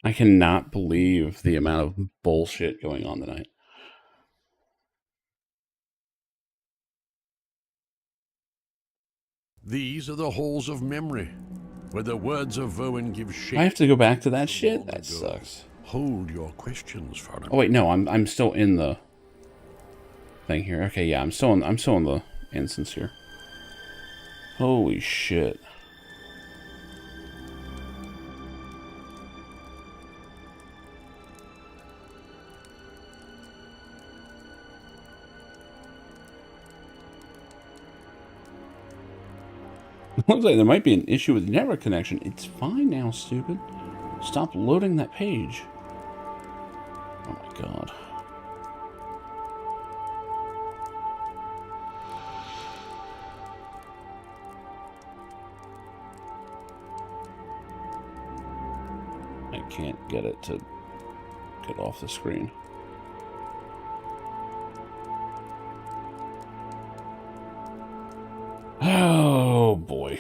I cannot believe the amount of bullshit going on tonight. These are the halls of memory, where the words of Owen give shape. I have to go back to that shit? That sucks. Hold your questions for a Oh wait, no, I'm still in the thing here. Okay, yeah, I'm still in the instance here. Holy shit. Looks like there might be an issue with the network connection. It's fine now, stupid. Stop loading that page. Oh my god. I can't get it to get off the screen. Oh boy.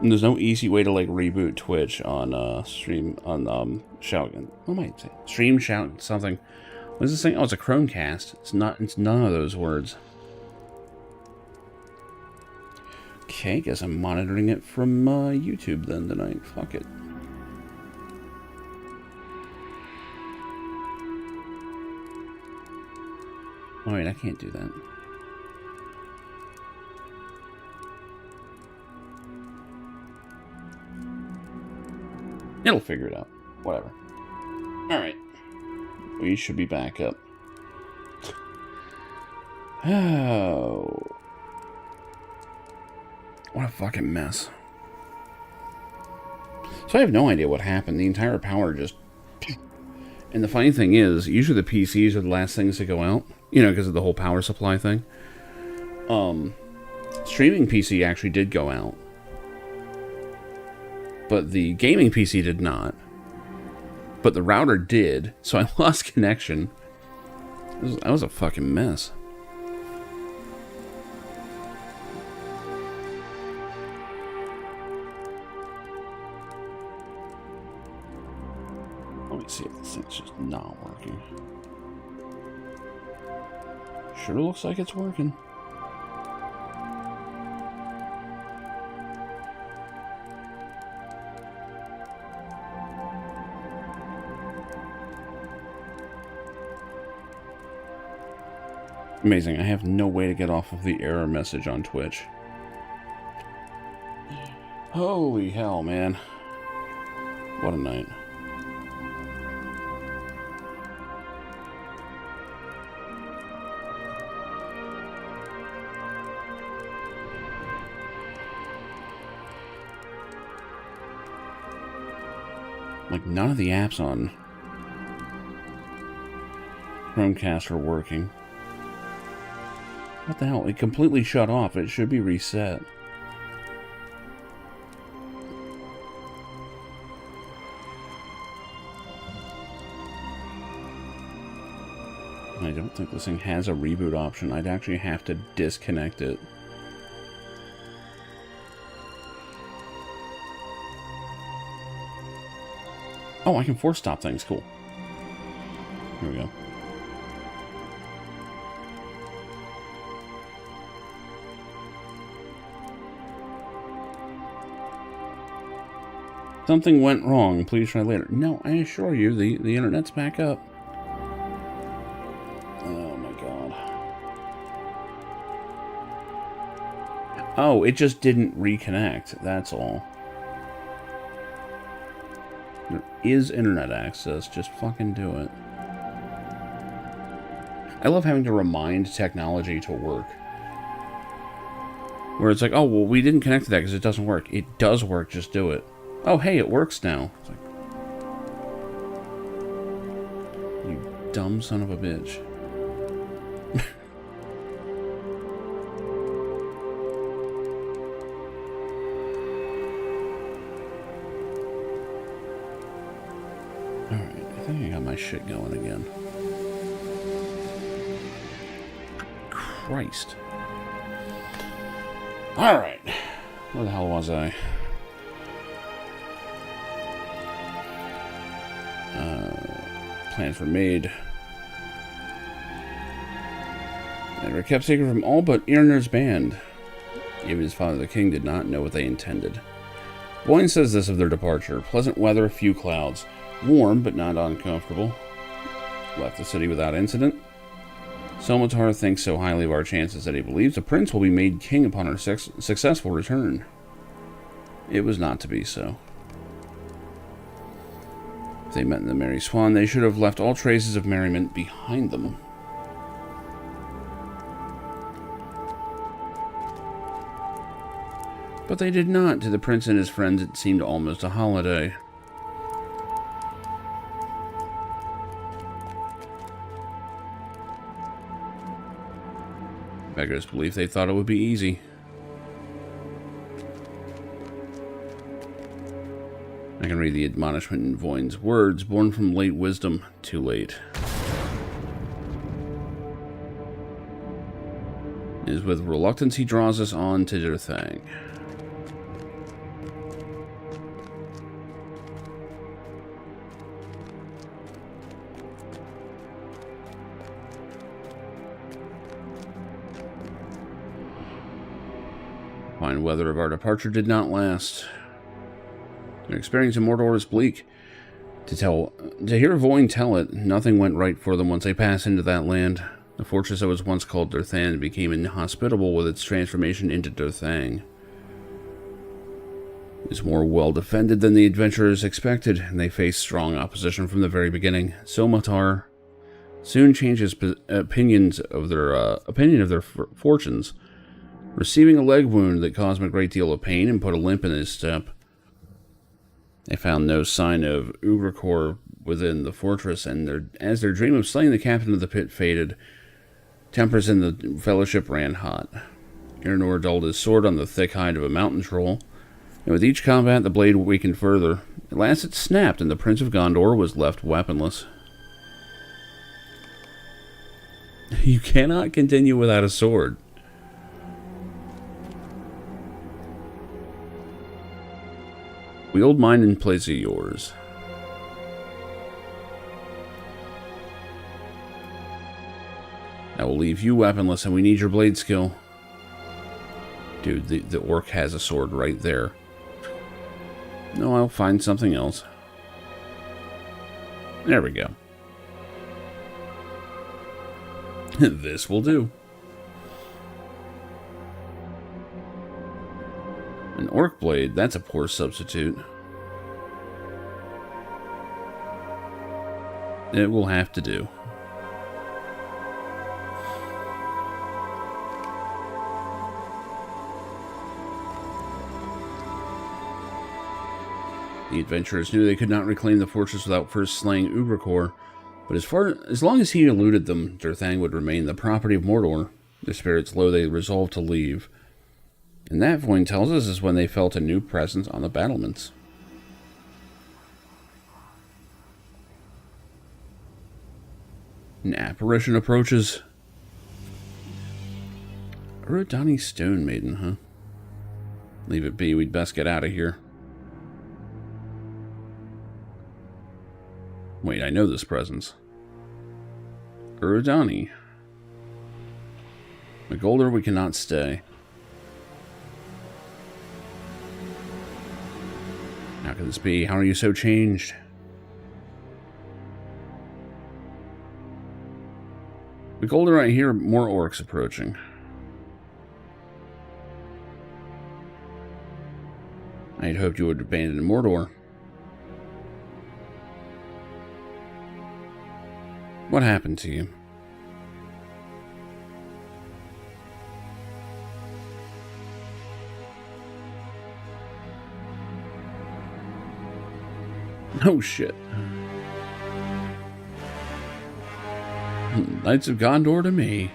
And there's no easy way to like reboot Twitch on stream on shout. What am I saying? Stream shout something. What is this thing? Oh, it's a Chromecast. It's not. It's none of those words. Okay, guess I'm monitoring it from YouTube then tonight. Fuck it. All right, I can't do that. It'll figure it out. Whatever. Alright. We should be back up. Oh. What a fucking mess. So I have no idea what happened. The entire power just... And the funny thing is, usually the PCs are the last things to go out. You know, because of the whole power supply thing. Streaming PC actually did go out. But the gaming PC did not. But the router did, so I lost connection. That was a fucking mess. Let me see if this thing's just not working. Sure looks like it's working. Amazing, I have no way to get off of the error message on Twitch. Holy hell, man. What a night. Like, none of the apps on Chromecast are working. What the hell? It completely shut off. It should be reset. I don't think this thing has a reboot option. I'd actually have to disconnect it. Oh, I can force stop things. Cool. Here we go. Something went wrong. Please try later. No, I assure you, the internet's back up. Oh my god. Oh, it just didn't reconnect. That's all. There is internet access. Just fucking do it. I love having to remind technology to work. Where it's like, oh, well, we didn't connect to that because it doesn't work. It does work. Just do it. Oh, hey, it works now. It's like, you dumb son of a bitch. Alright, I think I got my shit going again. Christ. Alright. Where the hell was I? Plans were made. They were kept secret from all but Irner's band. Even his father, the king, did not know what they intended. Boyne says this of their departure. Pleasant weather, few clouds. Warm, but not uncomfortable. Left the city without incident. Somatar thinks so highly of our chances that he believes the prince will be made king upon our successful return. It was not to be so. If they met in the Merry Swan, they should have left all traces of merriment behind them. But they did not. To the prince and his friends, it seemed almost a holiday. Beggars believe they thought it would be easy. I can read the admonishment in Voyn's words, born from late wisdom, too late. It is with reluctance he draws us on to Durthang. Fine weather of our departure did not last. Their experience in Mordor is bleak. To hear Voyn tell it, nothing went right for them once they passed into that land. The fortress that was once called Durthan became inhospitable with its transformation into Durthang. It was more well defended than the adventurers expected, and they faced strong opposition from the very beginning. Somatar soon changed his opinion of their fortunes, receiving a leg wound that caused him a great deal of pain and put a limp in his step. They found no sign of Ugrikor within the fortress, and as their dream of slaying the captain of the pit faded, tempers in the fellowship ran hot. Irnor dulled his sword on the thick hide of a mountain troll, and with each combat the blade weakened further. At last it snapped, and the Prince of Gondor was left weaponless. You cannot continue without a sword. Wield mine in place of yours. I will leave you weaponless, and we need your blade skill. Dude, the orc has a sword right there. No, I'll find something else. There we go. This will do. An orc blade, that's a poor substitute. It will have to do. The adventurers knew they could not reclaim the fortress without first slaying Ugrikor, but as long as he eluded them, Durthang would remain the property of Mordor. Their spirits low, they resolved to leave. And that, Voyn tells us, is when they felt a new presence on the battlements. An apparition approaches. Urodani Stone Maiden, huh? Leave it be, we'd best get out of here. Wait, I know this presence. Urodani. McGolder, we cannot stay. How can this be? How are you so changed? McGolder, I hear more orcs approaching. I had hoped you would abandon Mordor. What happened to you? Oh shit. Knights of Gondor to me.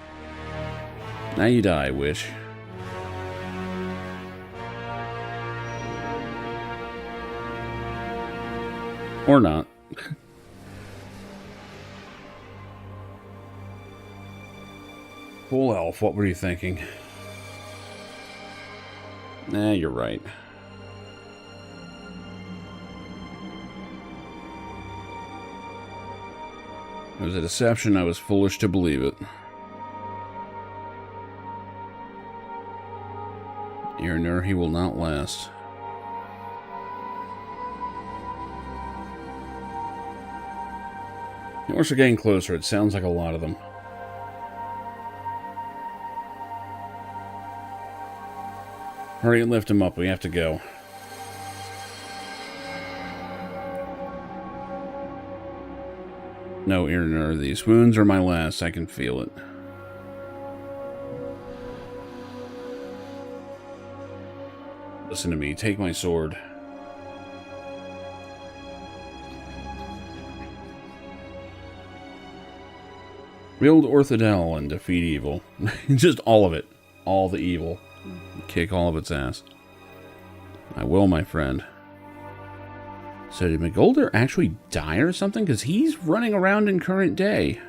Now you die, witch. Or not. Full elf, what were you thinking? Nah, you're right. It was a deception. I was foolish to believe it. Irnur, he will not last. The Orcs are getting closer. It sounds like a lot of them. Hurry and lift him up. We have to go. No, Irnur, these wounds are my last. I can feel it. Listen to me. Take my sword. Wield Orthidel and defeat evil. Just all of it. All the evil. Kick all of its ass. I will, my friend. So did Magoldir actually die or something? Because he's running around in current day.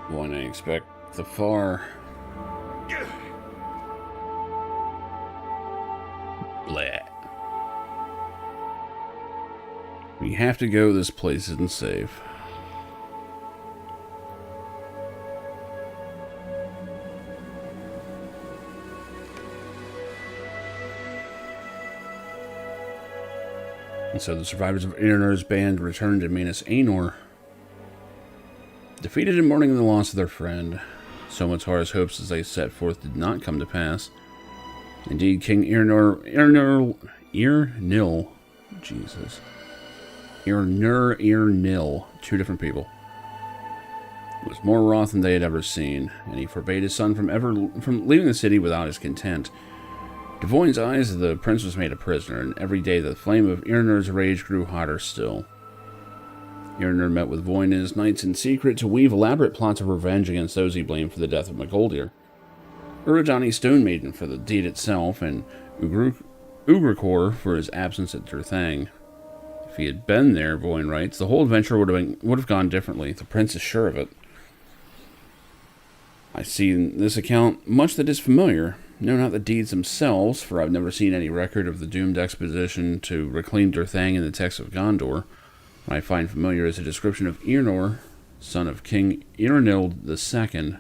One I expect the far. Blah. We have to go. This place isn't safe. And so the survivors of Irnur's band returned to Minas Anor. Defeated and mourning the loss of their friend, Somatar's hopes as they set forth did not come to pass. Indeed, King Irnur, Jesus. Irnil, two different people, was more wroth than they had ever seen, and he forbade his son from leaving the city without his consent. To Voin's eyes, the prince was made a prisoner, and every day the flame of Irnur's rage grew hotter still. Irnur met with Voin and his knights in secret to weave elaborate plots of revenge against those he blamed for the death of Magoldir. Uradani Stone Maiden for the deed itself, and Ugricore for his absence at Durthang. If he had been there, Voin writes, the whole adventure would have gone differently. The prince is sure of it. I see in this account much that is familiar. No, not the deeds themselves, for I've never seen any record of the doomed expedition to reclaim Durthang in the text of Gondor. What I find familiar is a description of Irnur, son of King Irnild II.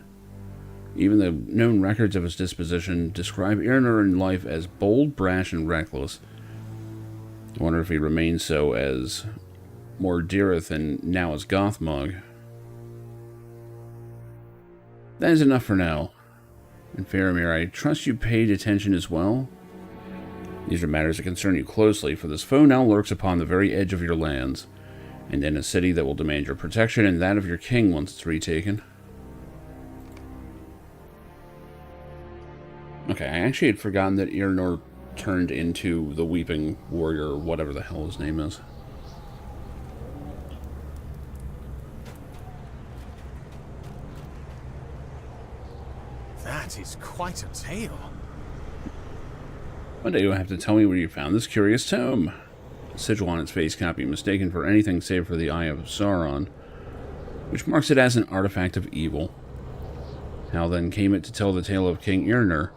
Even the known records of his disposition describe Irnur in life as bold, brash, and reckless. I wonder if he remains so as Mordirith and now as Gothmog. That is enough for now. And Faramir, I trust you paid attention as well. These are matters that concern you closely, for this foe now lurks upon the very edge of your lands, and in a city that will demand your protection and that of your king once it's retaken. Okay, I actually had forgotten that Irnur turned into the Weeping Warrior, or whatever the hell his name is. That is quite a tale. One day you'll have to tell me where you found this curious tome. The sigil on its face cannot be mistaken for anything save for the Eye of Sauron, which marks it as an artifact of evil. How then came it to tell the tale of King Irnur?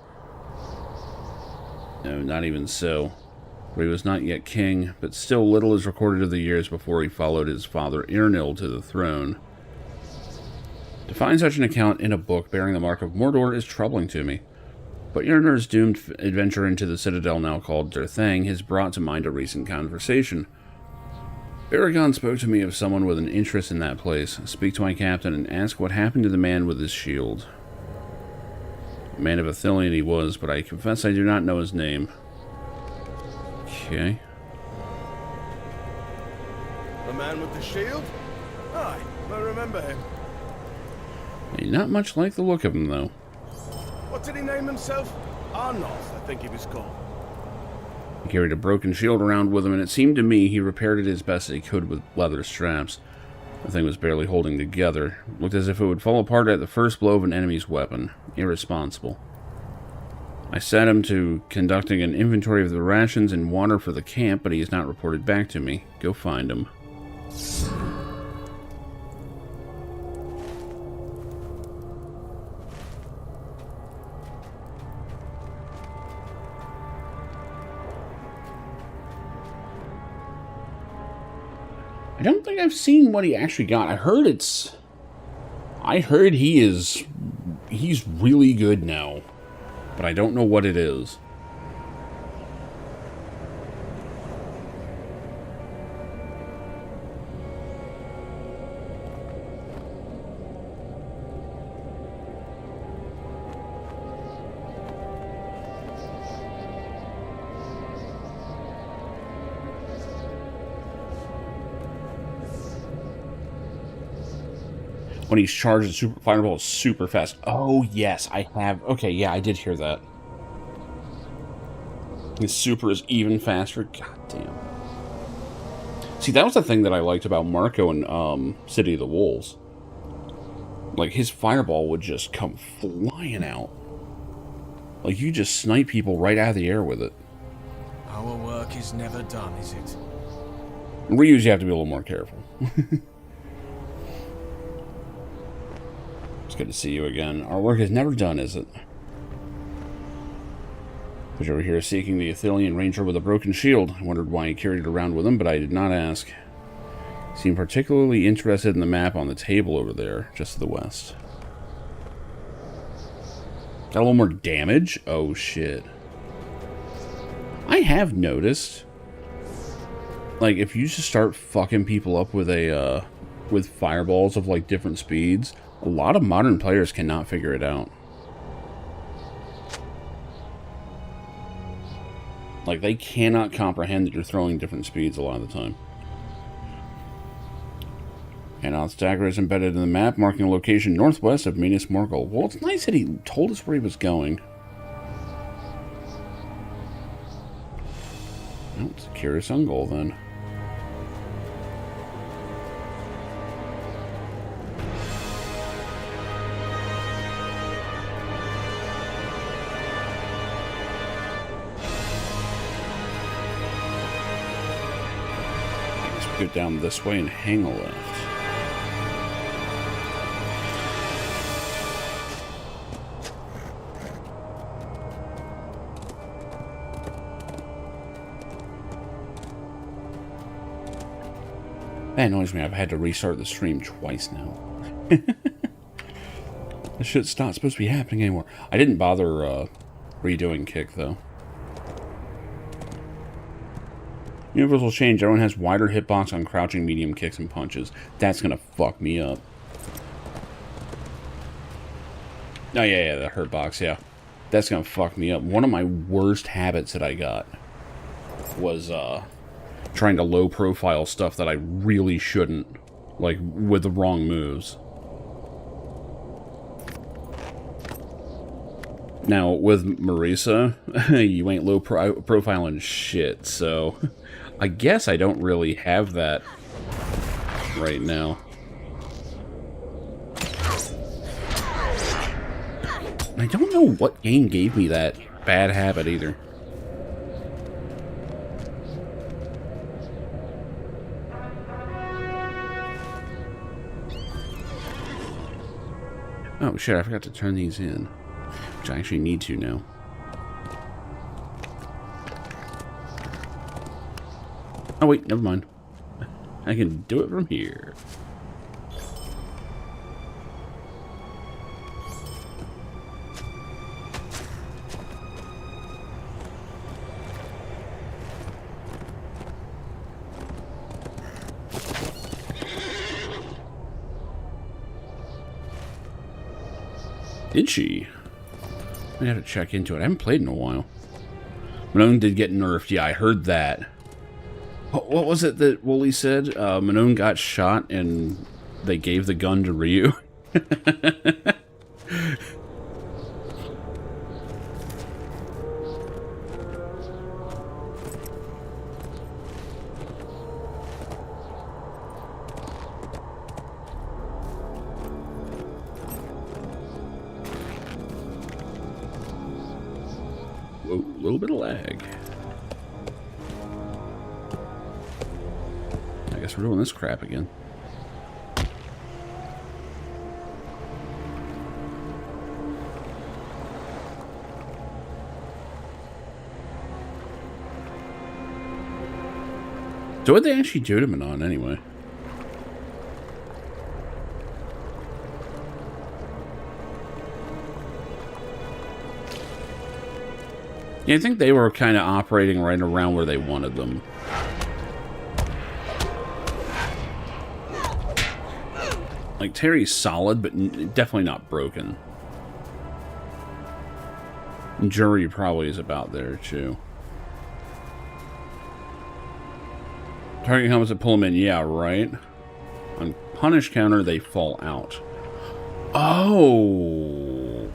No, not even so. For he was not yet king, but still little is recorded of the years before he followed his father Irnil to the throne. To find such an account in a book bearing the mark of Mordor is troubling to me. But Irnur's doomed adventure into the citadel now called Durthang has brought to mind a recent conversation. Baragon spoke to me of someone with an interest in that place. Speak to my captain and ask what happened to the man with his shield. A man of Ithilien he was, but I confess I do not know his name. Okay. The man with the shield? Aye, I remember him. Not much like the look of him, though. What did he name himself? Arnoth, I think he was called. He carried a broken shield around with him, and it seemed to me he repaired it as best he could with leather straps. The thing was barely holding together. It looked as if it would fall apart at the first blow of an enemy's weapon. Irresponsible. I set him to conducting an inventory of the rations and water for the camp, but he has not reported back to me. Go find him. don't think I've seen what he actually got. I heard he's really good now, but I don't know what it is. When he's charged, the super fireball is super fast. Oh, yes, I have. Okay, yeah, I did hear that. His super is even faster. God damn. See, that was the thing that I liked about Marco in City of the Wolves. Like, his fireball would just come flying out. Like, you just snipe people right out of the air with it. Our work is never done, is it? Ryu's, you have to be a little more careful. It's good to see you again. Our work is never done, is it? Was over here seeking the Athelian Ranger with a broken shield. I wondered why he carried it around with him, but I did not ask. He seemed particularly interested in the map on the table over there, just to the west. Got a little more damage? Oh, shit. I have noticed, like, if you just start fucking people up with a, with fireballs of, like, different speeds, a lot of modern players cannot figure it out. Like, they cannot comprehend that you're throwing different speeds a lot of the time. And our dagger is embedded in the map, marking a location northwest of Minas Morgul. Well, it's nice that he told us where he was going. Oh, it's a curious Ungol, then. Go down this way and hang a left. That annoys me. I've had to restart the stream twice now. This shit's not supposed to be happening anymore. I didn't bother redoing kick, though. Universal change. Everyone has wider hitbox on crouching, medium kicks, and punches. That's gonna fuck me up. Oh, yeah, the hurt box, yeah. That's gonna fuck me up. One of my worst habits that I got was, trying to low-profile stuff that I really shouldn't. Like, with the wrong moves. Now, with Marisa, you ain't low-profiling shit, so... I guess I don't really have that right now. I don't know what game gave me that bad habit either. Oh shit, I forgot to turn these in. Which I actually need to now. Oh wait, never mind. I can do it from here. Did she? I have to check into it. I haven't played in a while. Manon did get nerfed. Yeah, I heard that. What was it that Wooly said? Manon got shot and they gave the gun to Ryu. Whoa, a little bit of lag. I guess we're doing this crap again. So what'd they actually do to Manon anyway? Yeah, I think they were kind of operating right around where they wanted them. Like, Terry's solid, but definitely not broken. And Jury probably is about there, too. Target helmets that pull them in. Yeah, right. On punish counter, they fall out. Oh.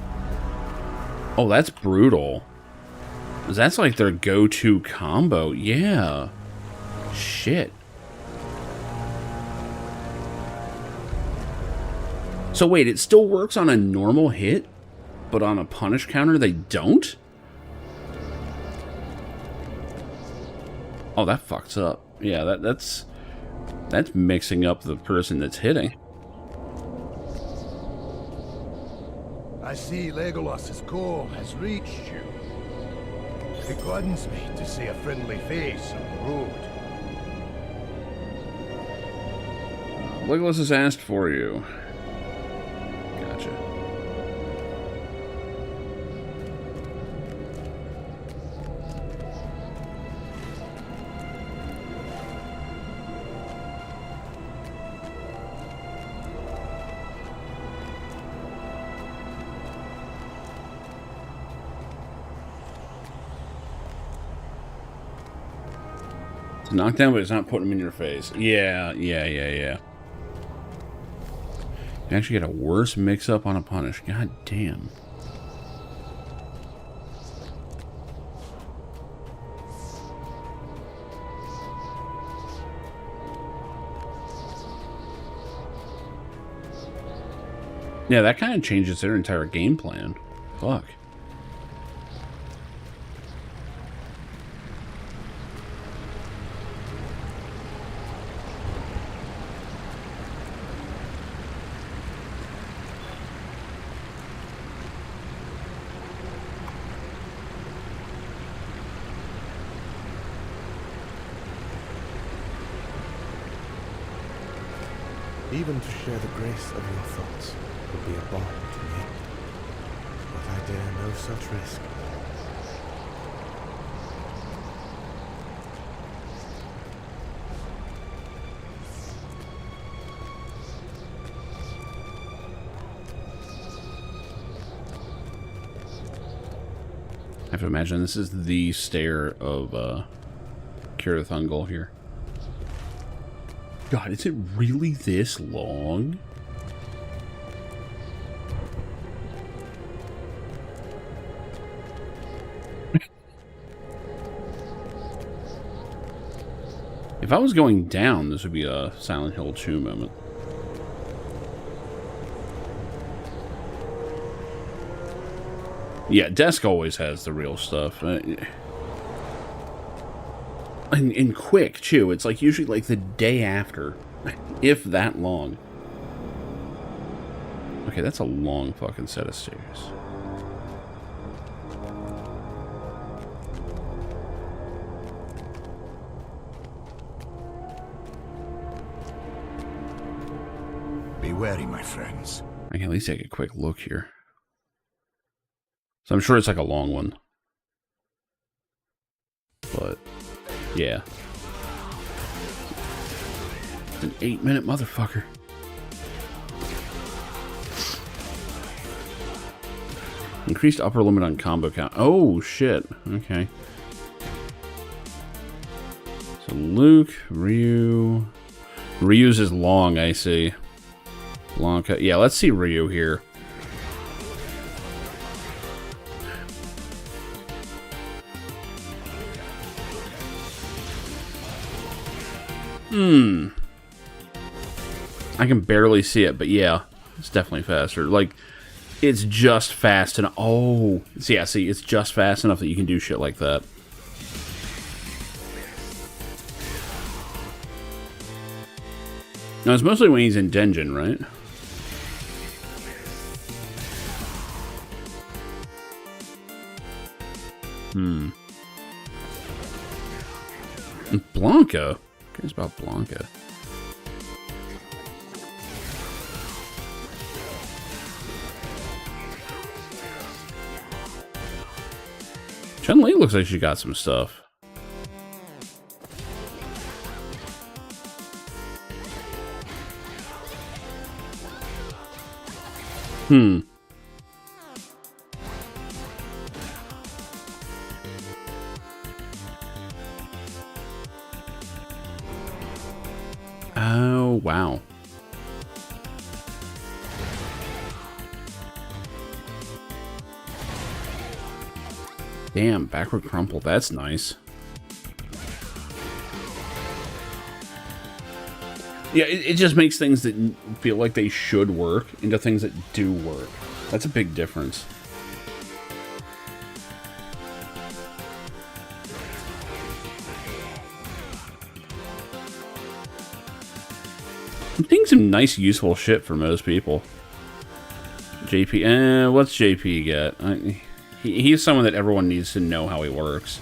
Oh, that's brutal. That's like their go-to combo. Yeah. Shit. So wait, it still works on a normal hit, but on a punish counter they don't? Oh, that fucks up. Yeah, that's mixing up the person that's hitting. I see Legolas's call has reached you. It gladdens me to see a friendly face on the road. Legolas has asked for you. Gotcha. It's knocked down, but it's not putting them in your face. Yeah. You actually get a worse mix-up on a punish. God damn. Yeah, that kind of changes their entire game plan. Fuck. Even to share the grace of your thoughts would be a bond to me. But I dare no such risk. I have to imagine this is the stair of Cirith Ungol here. God, is it really this long? If I was going down, this would be a Silent Hill 2 moment. Yeah, Desk always has the real stuff. And quick, too. It's like usually like the day after. If that long. Okay, that's a long fucking set of stairs. Be wary, my friends. I can at least take a quick look here. So I'm sure it's like a long one. But, yeah. It's an 8-minute motherfucker. Increased upper limit on combo count. Oh, shit. Okay. So Luke, Ryu. Ryu's is long, I see. Blanca. Yeah, let's see Ryu here. I can barely see it, but yeah, it's definitely faster. Like, it's just fast enough. Oh, yeah, see, it's just fast enough that you can do shit like that. No, it's mostly when he's in Denjin, right? Blanca? Who cares about Blanca? Chun-Li looks like she got some stuff. Oh, wow. Damn, backward crumple. That's nice. Yeah, it just makes things that feel like they should work into things that do work. That's a big difference. I'm seeing some nice, useful shit for most people. JP, what's JP get? He's someone that everyone needs to know how he works.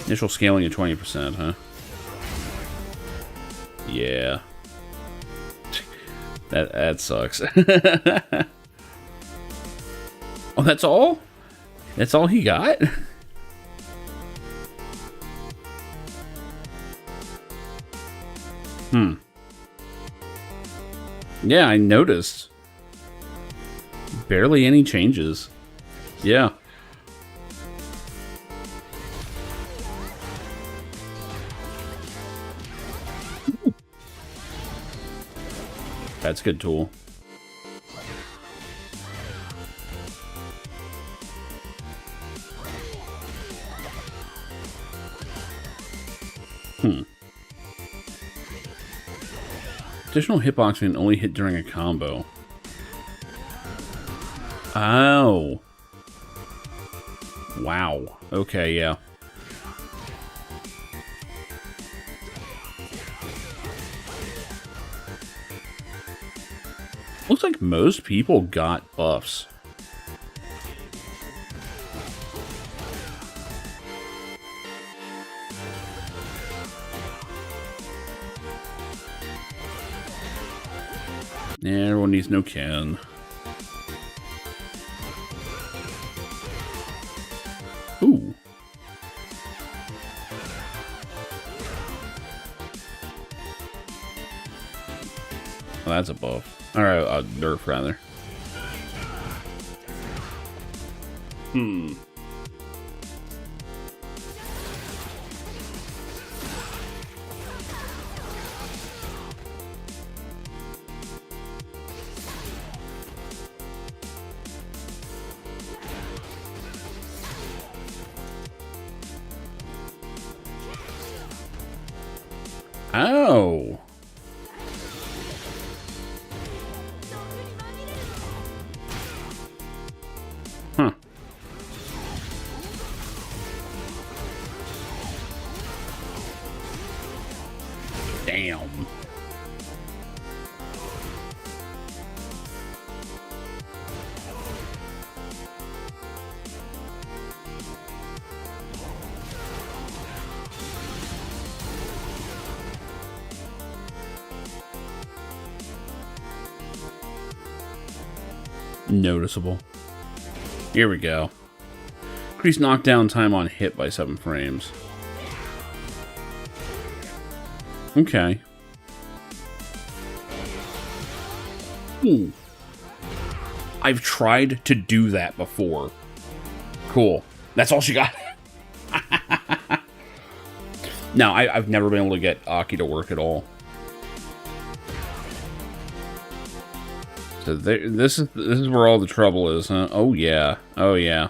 Initial scaling at 20%, huh? Yeah. That sucks. Oh, that's all? That's all he got? Yeah, I noticed. Barely any changes. Yeah. That's a good tool. Additional hitbox can only hit during a combo. Oh. Wow. Okay, yeah. Looks like most people got buffs. Yeah, everyone needs no Ken. Ooh. Oh, that's a buff. Alright, nerf rather. Oh. Huh. Damn. Noticeable. Here we go. Increase knockdown time on hit by 7 frames. Okay. Ooh. I've tried to do that before. Cool. That's all she got. No, I've never been able to get Aki to work at all. So this is where all the trouble is, huh? Oh yeah. Oh yeah.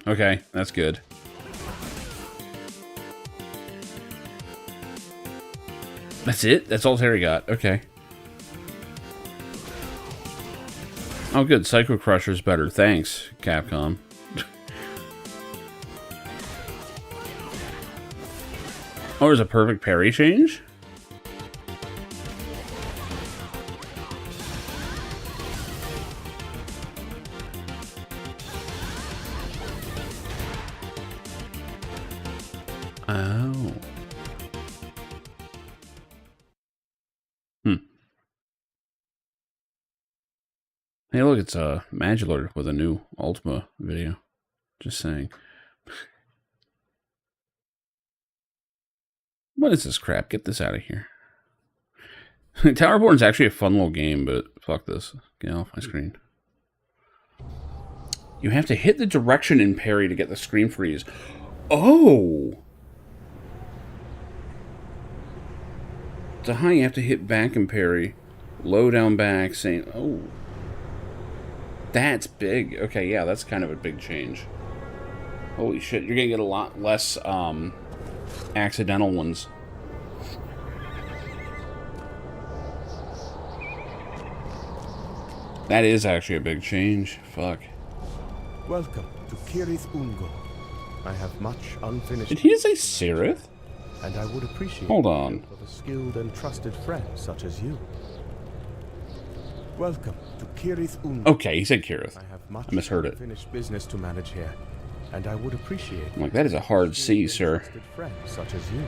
Okay, that's good. That's it? That's all Terry got. Okay. Oh, good. Psycho Crusher's better. Thanks, Capcom. Oh, there's a perfect parry change? Oh. Hey, look, it's Madular with a new Ultima video. Just saying. What is this crap? Get this out of here. Towerborn's actually a fun little game, but fuck this. Get off my screen. You have to hit the direction in parry to get the screen freeze. Oh! To high, you have to hit back and parry. Low down back, saying, oh. That's big. Okay, yeah, that's kind of a big change. Holy shit, you're gonna get a lot less, accidental ones. That is actually a big change. Fuck. Welcome to Kirith Ungo. I have much unfinished. Did he say Sirith? And I would appreciate Hold on. the help of a skilled and trusted friend such as you. Welcome to Kirith Ungo. Okay, he said Kirith. I have much I misheard it. unfinished business to manage here, and I would appreciate. I'm like, that is a hard C, sir. Trusted friend such as you.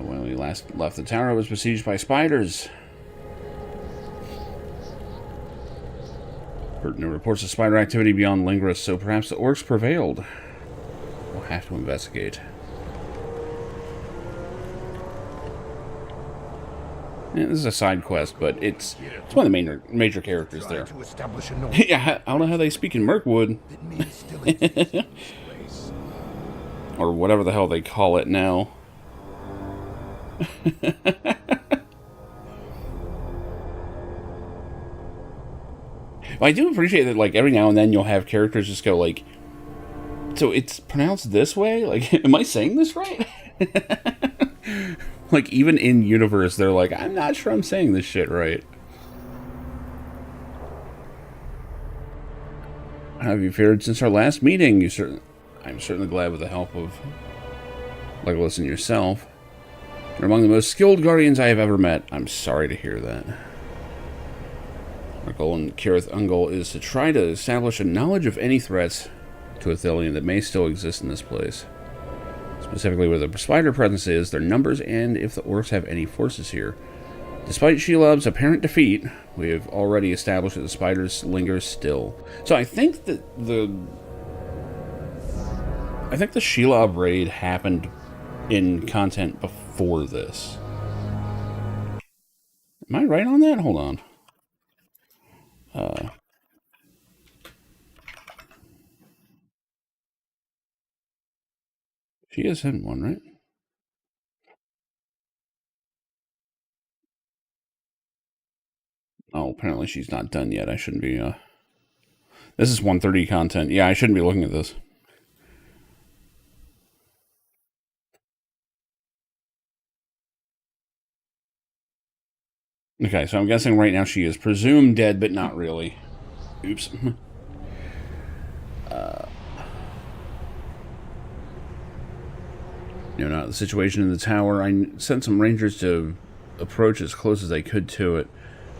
When we last left the tower, it was besieged by spiders. Heard no reports of spider activity beyond Lingris, so perhaps the orcs prevailed. We'll have to investigate. Yeah, this is a side quest, but it's one of the major characters there. To establish a Yeah, I don't know how they speak in Mirkwood. that may still exist in this place. Or whatever the hell they call it now. I do appreciate that, like, every now and then you'll have characters just go, like, so it's pronounced this way? Like, am I saying this right? Like, even in universe, they're like, I'm not sure I'm saying this shit right. How have you fared since our last meeting? I'm certainly glad with the help of Legolas and yourself. You're among the most skilled guardians I have ever met. I'm sorry to hear that. Our goal in Kirith Ungol is to try to establish a knowledge of any threats to Athelion that may still exist in this place. Specifically where the spider presence is, their numbers, and if the orcs have any forces here. Despite Shelob's apparent defeat, we have already established that the spiders linger still. So I think that the Shelob raid happened in content before this. Am I right on that? Hold on. She is in one, right? Oh, apparently she's not done yet. I shouldn't be, This is 130 content. Yeah, I shouldn't be looking at this. Okay, so I'm guessing right now she is presumed dead, but not really. Oops. Not the situation in the tower. I sent some rangers to approach as close as they could to it,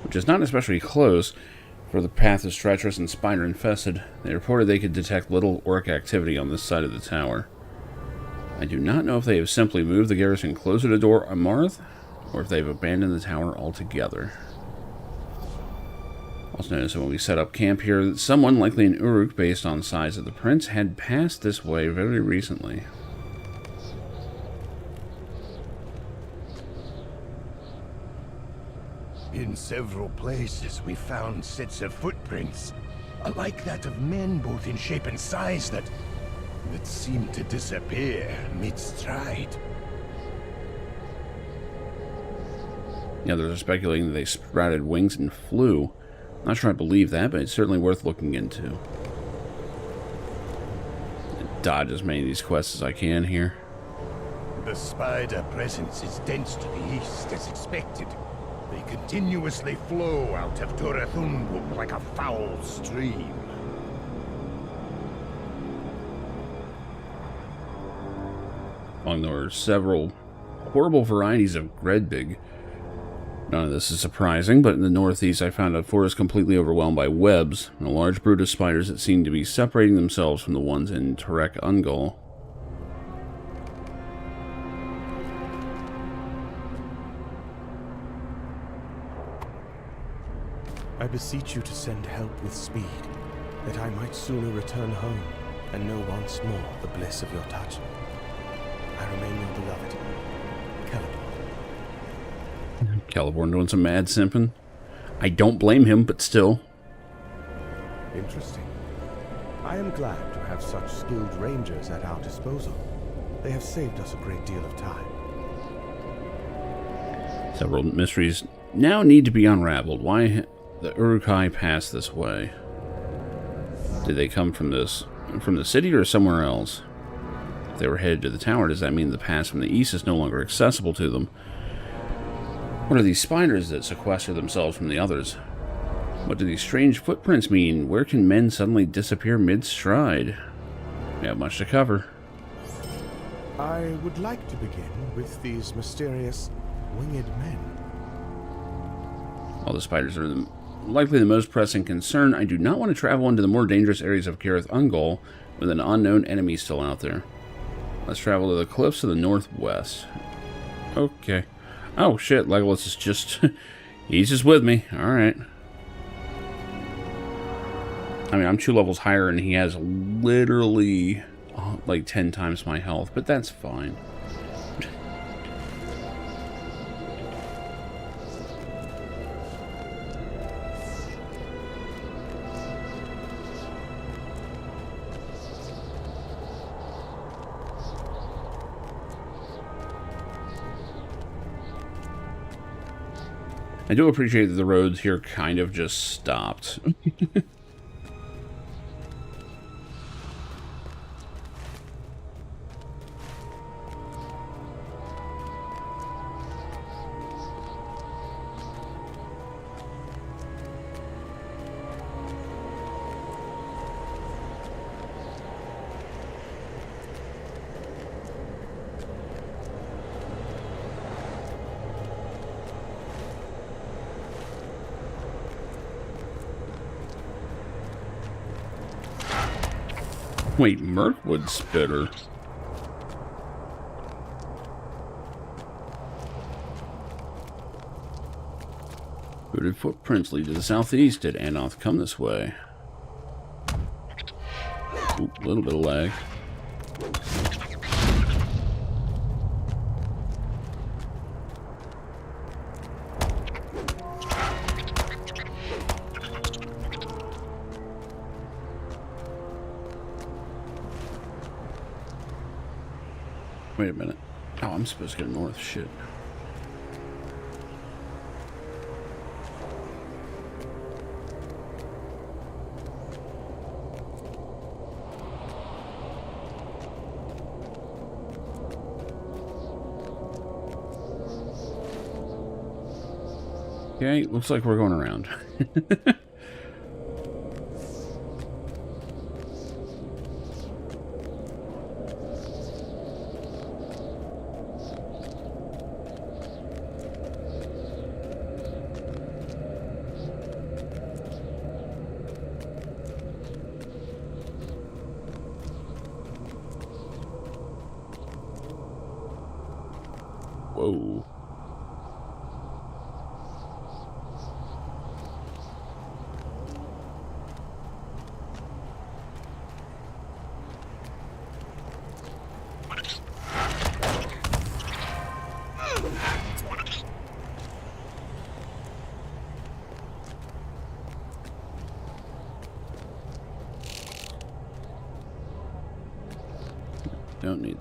which is not especially close, for the path is treacherous and spider-infested. They reported they could detect little orc activity on this side of the tower. I do not know if they have simply moved the garrison closer to Dor Amarth, or if they've abandoned the tower altogether. Also noticed that when we set up camp here, that someone, likely an Uruk based on size of the prince, had passed this way very recently. In several places we found sets of footprints, like that of men both in shape and size that seemed to disappear mid-stride. Yeah, there's speculating that they sprouted wings and flew. Not sure I believe that, but it's certainly worth looking into. Dodge as many of these quests as I can here. The spider presence is dense to the east, as expected. They continuously flow out of Durathungum like a foul stream. Among there are several horrible varieties of Gredbig. None of this is surprising, but in the northeast I found a forest completely overwhelmed by webs, and a large brood of spiders that seemed to be separating themselves from the ones in Tarek Ungol. I beseech you to send help with speed, that I might sooner return home and know once more the bliss of your touch. I remain your beloved, Celeborn. Celeborn doing some mad simping. I don't blame him, but still. Interesting. I am glad to have such skilled rangers at our disposal. They have saved us a great deal of time. Several mysteries now need to be unraveled. Why the Uruk-hai passed this way? Did they come from the city or somewhere else? If they were headed to the tower, does that mean the pass from the east is no longer accessible to them? What are these spiders that sequester themselves from the others? What do these strange footprints mean? Where can men suddenly disappear mid-stride? We have much to cover. I would like to begin with these mysterious winged men. While the spiders are likely the most pressing concern, I do not want to travel into the more dangerous areas of Gareth Ungol with an unknown enemy still out there. Let's travel to the cliffs to the northwest. Okay. Oh shit, Legolas is just... he's just with me. Alright. I mean, I'm 2 levels higher and he has literally like 10 times my health, but that's fine. I do appreciate that the roads here kind of just stopped. Wait, Mirkwood Spitter. Rooted footprints lead to the southeast. Did Anoth come this way? Oop, a little bit of lag. Wait a minute. Oh, I'm supposed to go north. Shit. Okay, looks like we're going around. Whoa. Don't need.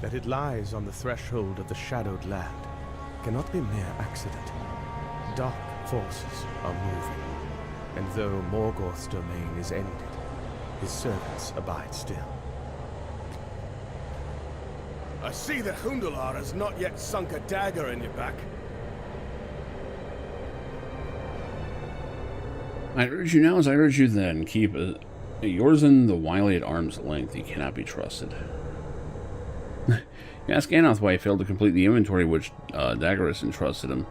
That it lies on the threshold of the shadowed land cannot be mere accident. Dark forces are moving, and though Morgoth's domain is ended, his servants abide still. I see that Hundalar has not yet sunk a dagger in your back. I urge you now as I urge you then. Keep Yorzun the wily at arm's length. He cannot be trusted. You ask Gandalf why he failed to complete the inventory which Daggerus entrusted him.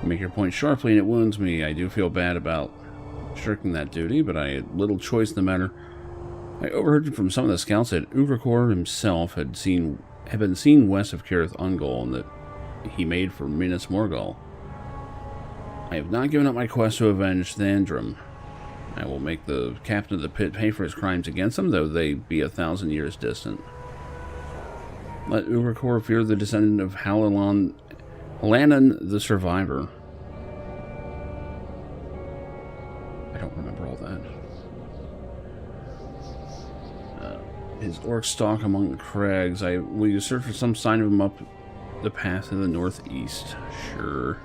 You make your point sharply and it wounds me. I do feel bad about shirking that duty, but I had little choice in the matter. I overheard from some of the scouts that Ugricore himself had been seen west of Cirith Ungol and that he made for Minas Morgul. I have not given up my quest to avenge Thandrim. I will make the captain of the pit pay for his crimes against him, though they be 1,000 years distant. Let Ugricore fear the descendant of Halanan the Survivor. I don't remember all that. His orcs stalk among the crags. Will you search for some sign of him up the path to the northeast? Sure.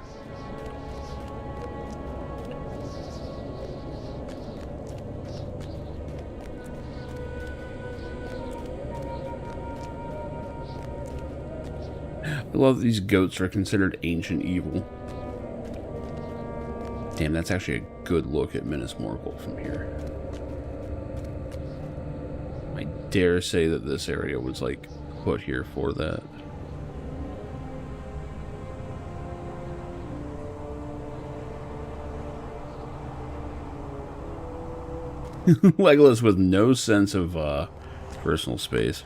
I love that these goats are considered ancient evil. Damn, that's actually a good look at Minas Morgul from here. I dare say that this area was, like, put here for that. Legolas with no sense of personal space.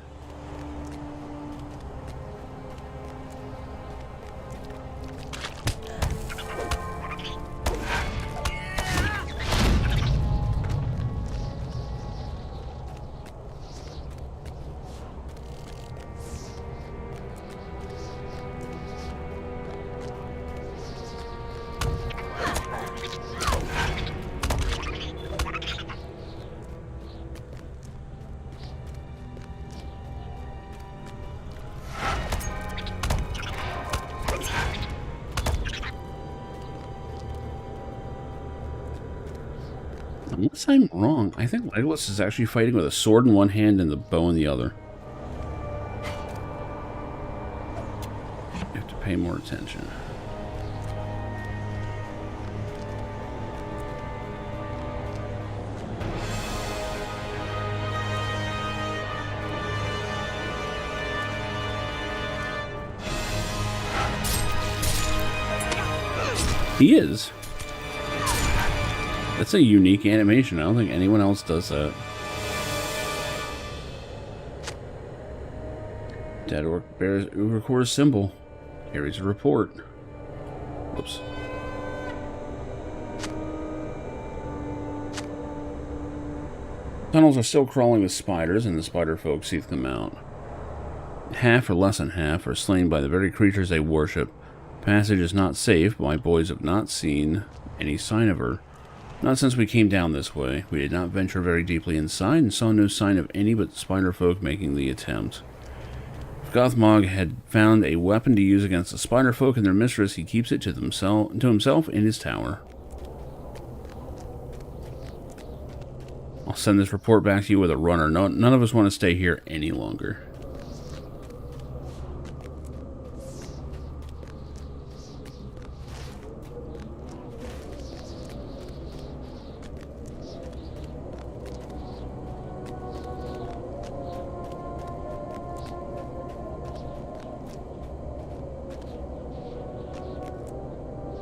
Unless I'm wrong, I think Legolas is actually fighting with a sword in one hand and the bow in the other. You have to pay more attention. He is. That's a unique animation. I don't think anyone else does that. Dead orc bears Ugricore's symbol. Carries a report. Whoops. Tunnels are still crawling with spiders, and the spider folk seek them out. Half or less than half are slain by the very creatures they worship. Passage is not safe, but my boys have not seen any sign of her. Not since we came down this way. We did not venture very deeply inside and saw no sign of any but spider folk making the attempt. If Gothmog had found a weapon to use against the spider folk and their mistress, he keeps it to himself in his tower. I'll send this report back to you with a runner. None of us want to stay here any longer.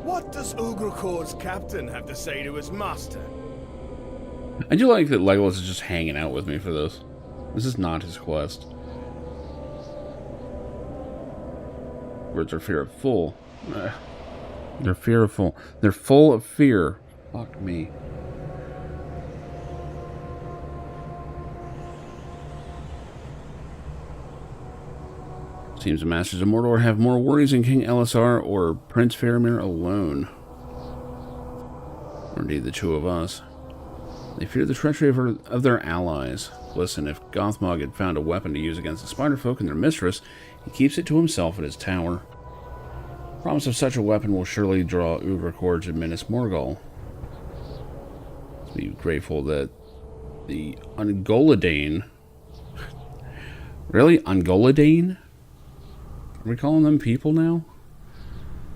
What does Ugricore's captain have to say to his master? I do like that Legolas is just hanging out with me for this. This is not his quest. Words are fearful. They're fearful. They're full of fear. Fuck me. Seems the Masters of Mordor have more worries than King Elisar or Prince Faramir alone. Or indeed the two of us. They fear the treachery of their allies. Listen, if Gothmog had found a weapon to use against the Spiderfolk and their mistress, he keeps it to himself at his tower. Promise of such a weapon will surely draw Ugrachor to Minas Morgul. Let's be grateful that the Ungoladane... Really? Ungoladane? Are we calling them people now?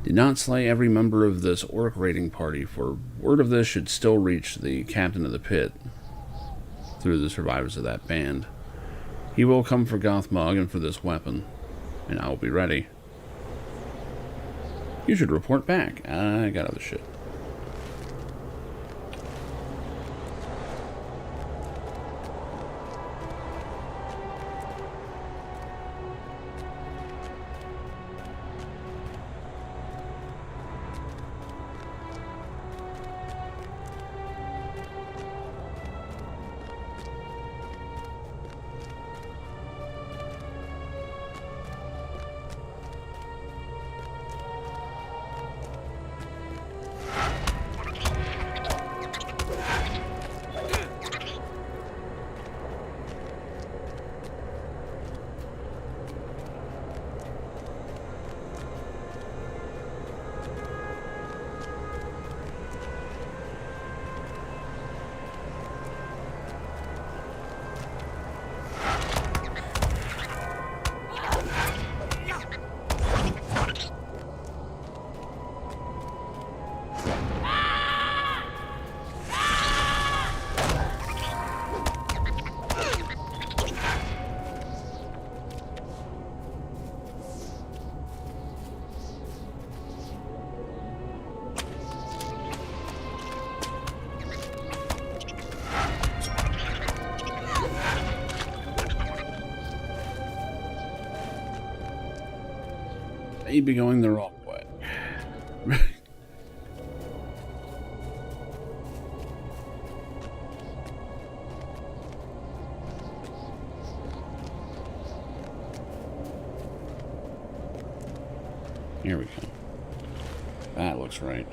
Did not slay every member of this orc raiding party, for word of this should still reach the captain of the pit through the survivors of that band. He will come for Gothmog and for this weapon, and I will be ready. You should report back. I got other shit. May be going the wrong way. Here we go. That looks right.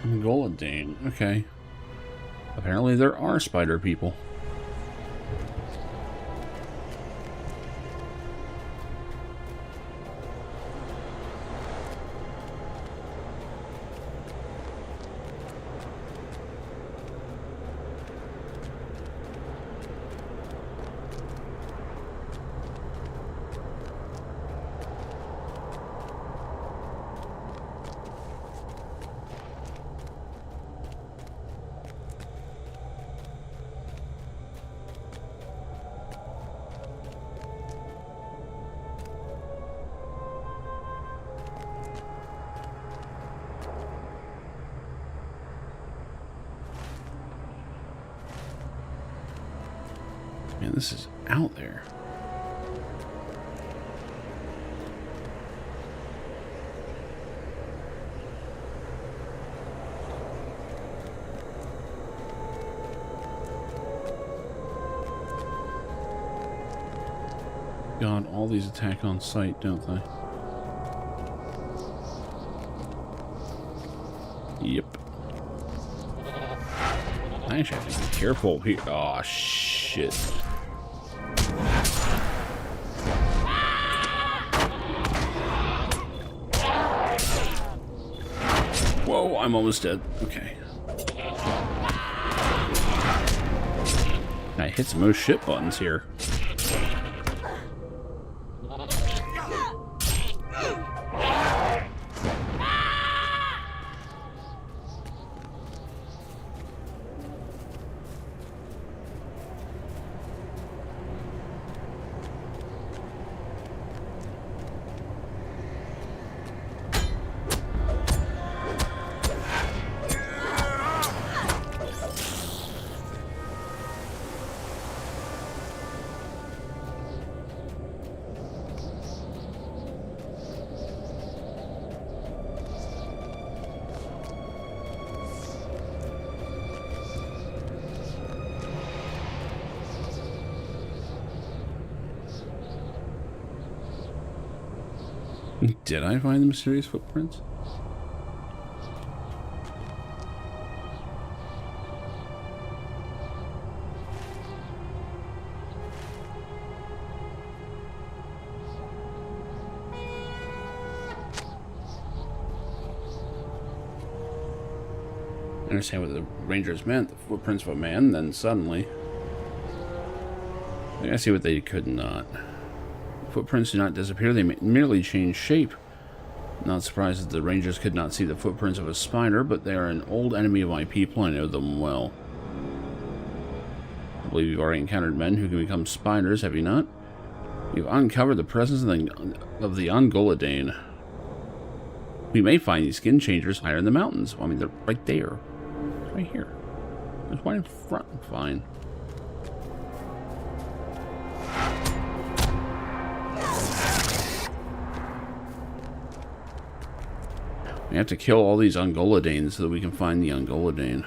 Goladane. Okay. Apparently there are spider people. Man, this is out there. God, all these attack on sight, don't they? Yep. I actually have to be careful here. Oh, shit. Whoa, I'm almost dead. Okay. I hit some most shit buttons here. Did I find the mysterious footprints? I understand what the Rangers meant, the footprints of a man, then suddenly I see what they could not. Footprints do not disappear, they merely change shape. Not surprised that the Rangers could not see the footprints of a spider, but they are an old enemy of my people, I know them well. I believe you've already encountered men who can become spiders, have you not? You've uncovered the presence of the Ungolidae. We may find these skin changers higher in the mountains. Well, I mean, they're right there. Right here. There's one in front. Fine. We have to kill all these Ungolidae so that we can find the Ungolidae.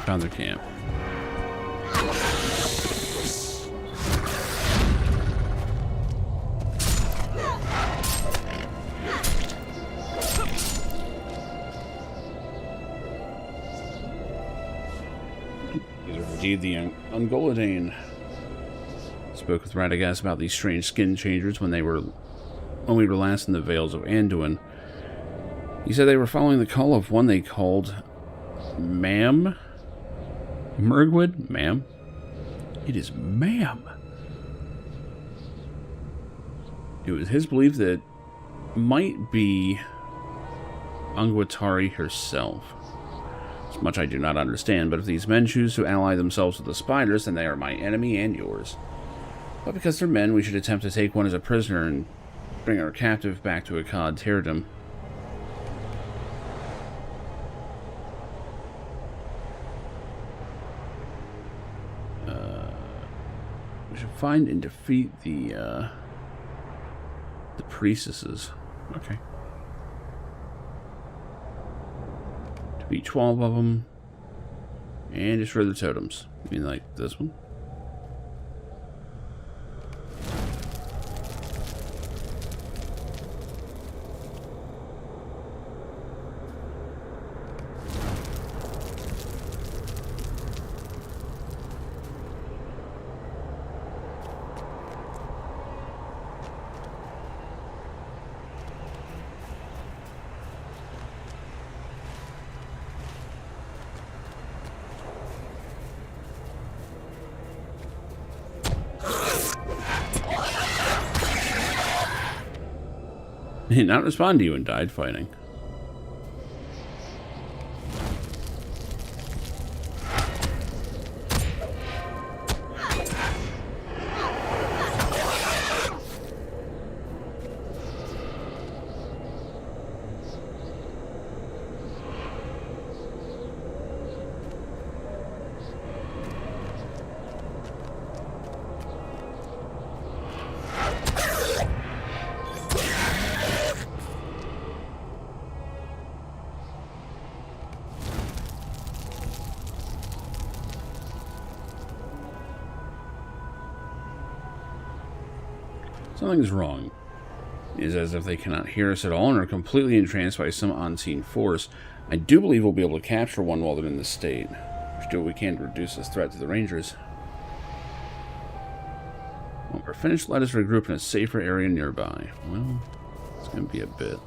Found their camp. These are indeed the Ungolidae. Spoke with Radagast about these strange skin changers when we were last in the Vales of Anduin. He said they were following the call of one they called Ma'am. Murgwood? Ma'am? It is Ma'am. It was his belief that it might be Ungwatari herself. As much I do not understand, but if these men choose to ally themselves with the spiders, then they are my enemy and yours. But because they're men, we should attempt to take one as a prisoner and bring our captive back to Akkad Tyrdom. We should find and defeat the priestesses. Okay. Defeat 12 of them. And destroy the totems. I mean, like this one. He did not respond to you and died fighting. Something's wrong. It is as if they cannot hear us at all and are completely entranced by some unseen force. I do believe we'll be able to capture one while they're in this state. We should do what we can to reduce this threat to the Rangers. When we're finished, let us regroup in a safer area nearby. Well, it's going to be a bit.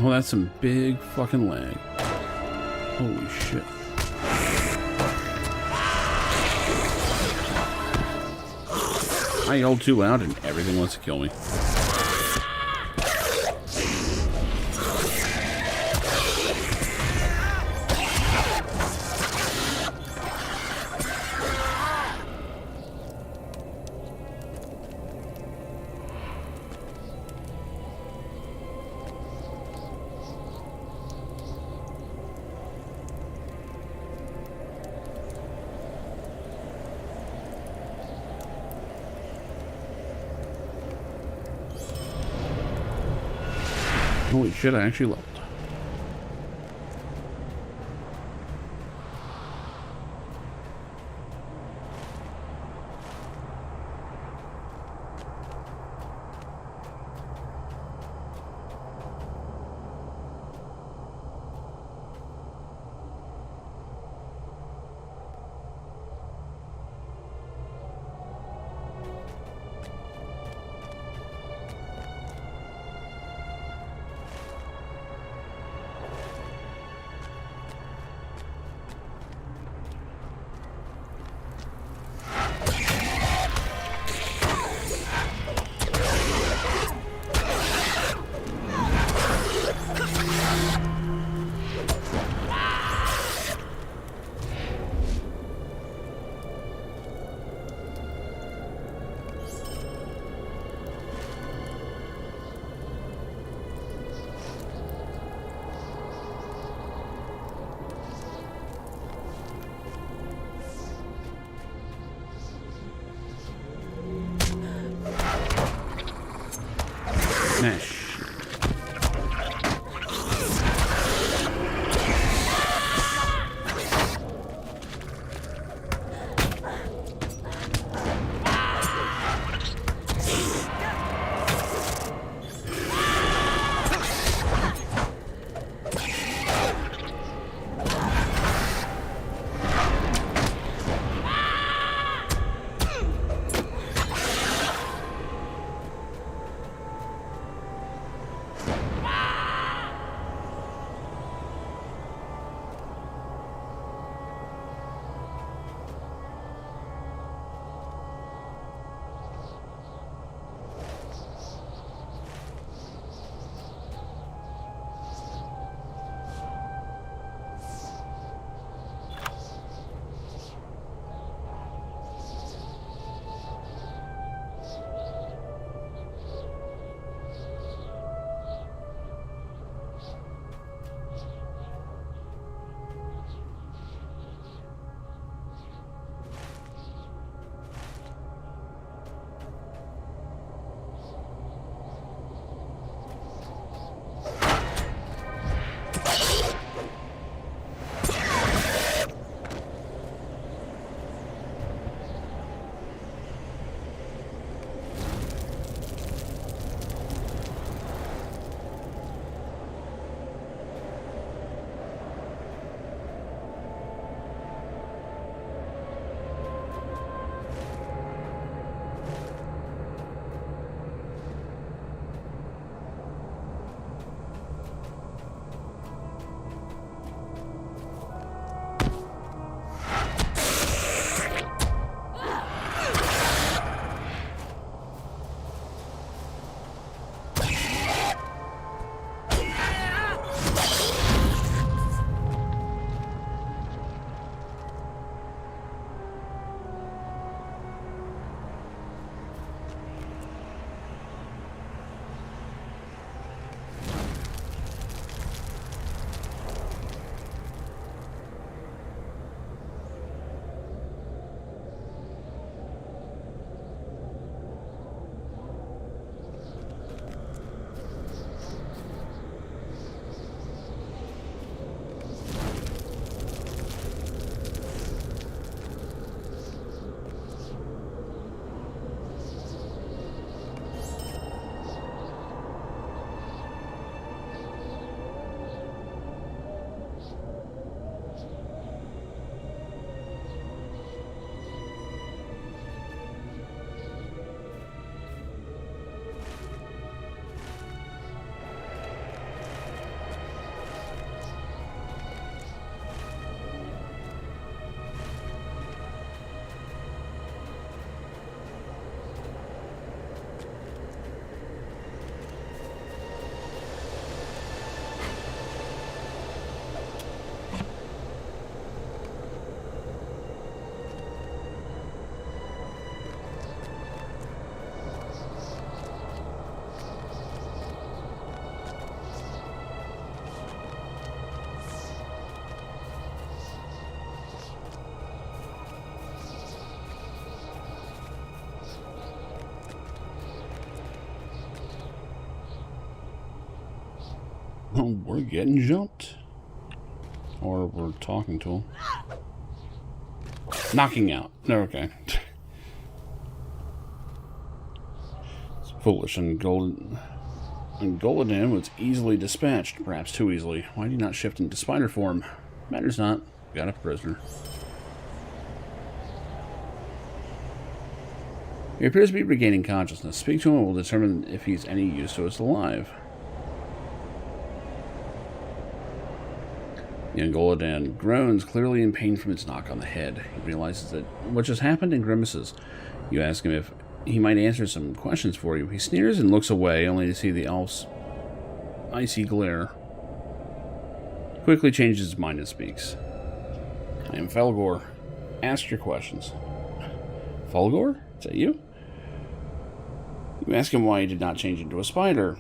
Oh, that's some big fucking lag. Holy shit. I yelled too loud and everything wants to kill me. Holy shit, I actually leveled. We're getting jumped. Or we're talking to him. Knocking out. No, okay. It's foolish and golden. And Goladan was easily dispatched, perhaps too easily. Why did he not shift into spider form? Matters not. Got a prisoner. He appears to be regaining consciousness. Speak to him and we'll determine if he's any use to us alive. Young Goladan groans, clearly in pain from its knock on the head. He realizes that what just happened and grimaces. You ask him if he might answer some questions for you. He sneers and looks away, only to see the elf's icy glare. Quickly changes his mind and speaks. I am Felgor. Ask your questions. Felgor? Is that you? You ask him why he did not change into a spider,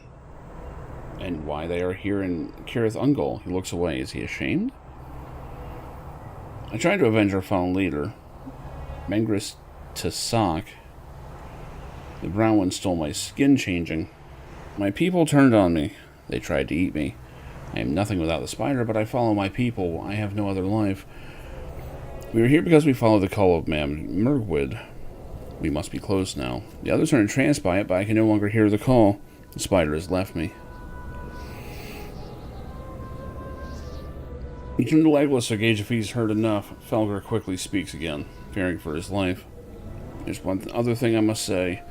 and why they are here in Kirith Ungol. He looks away. Is he ashamed? I tried to avenge our fallen leader, Mengris Tasak. The brown one stole my skin changing. My people turned on me. They tried to eat me. I am nothing without the spider, but I follow my people. I have no other life. We are here because we follow the call of Mam Murgwid. We must be close now. The others are entranced by it, but I can no longer hear the call. The spider has left me. He turned to Legolas to gauge if he's heard enough. Felgor quickly speaks again, fearing for his life. There's one other thing I must say.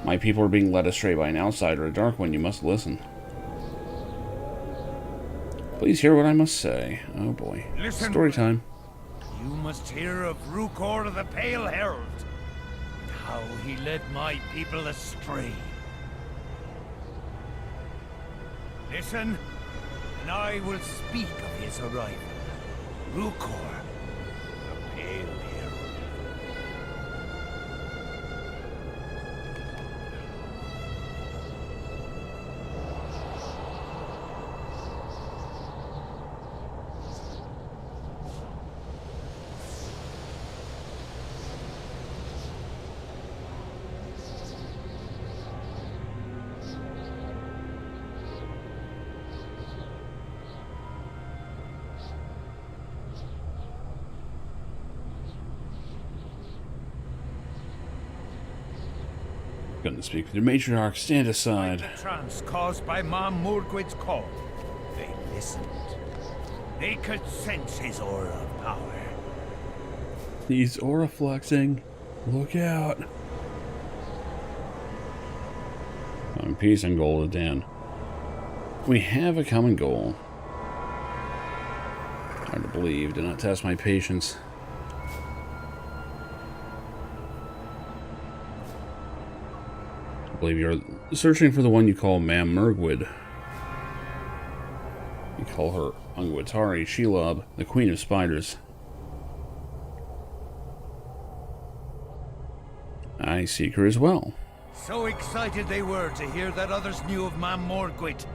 My people are being led astray by an outsider, a dark one. You must listen. Please hear what I must say. Oh boy. Listen. Story time. You must hear of Rukor the Pale Herald, and how he led my people astray. Listen, and I will speak of his arrival. Rukor the Pale Herald. Going to speak with your matriarch. Stand aside. The trance caused by Mam Murgwid's call. They listened. They could sense his aura of power. He's aura flexing. Look out. I'm peace and Goladan. We have a common goal. Hard to believe. Do not test my patience. I believe you're searching for the one you call Mam Murgwid. You call her Ungwatari Shelob, the Queen of Spiders. I seek her as well. So excited they were to hear that others knew of Mam Murgwid.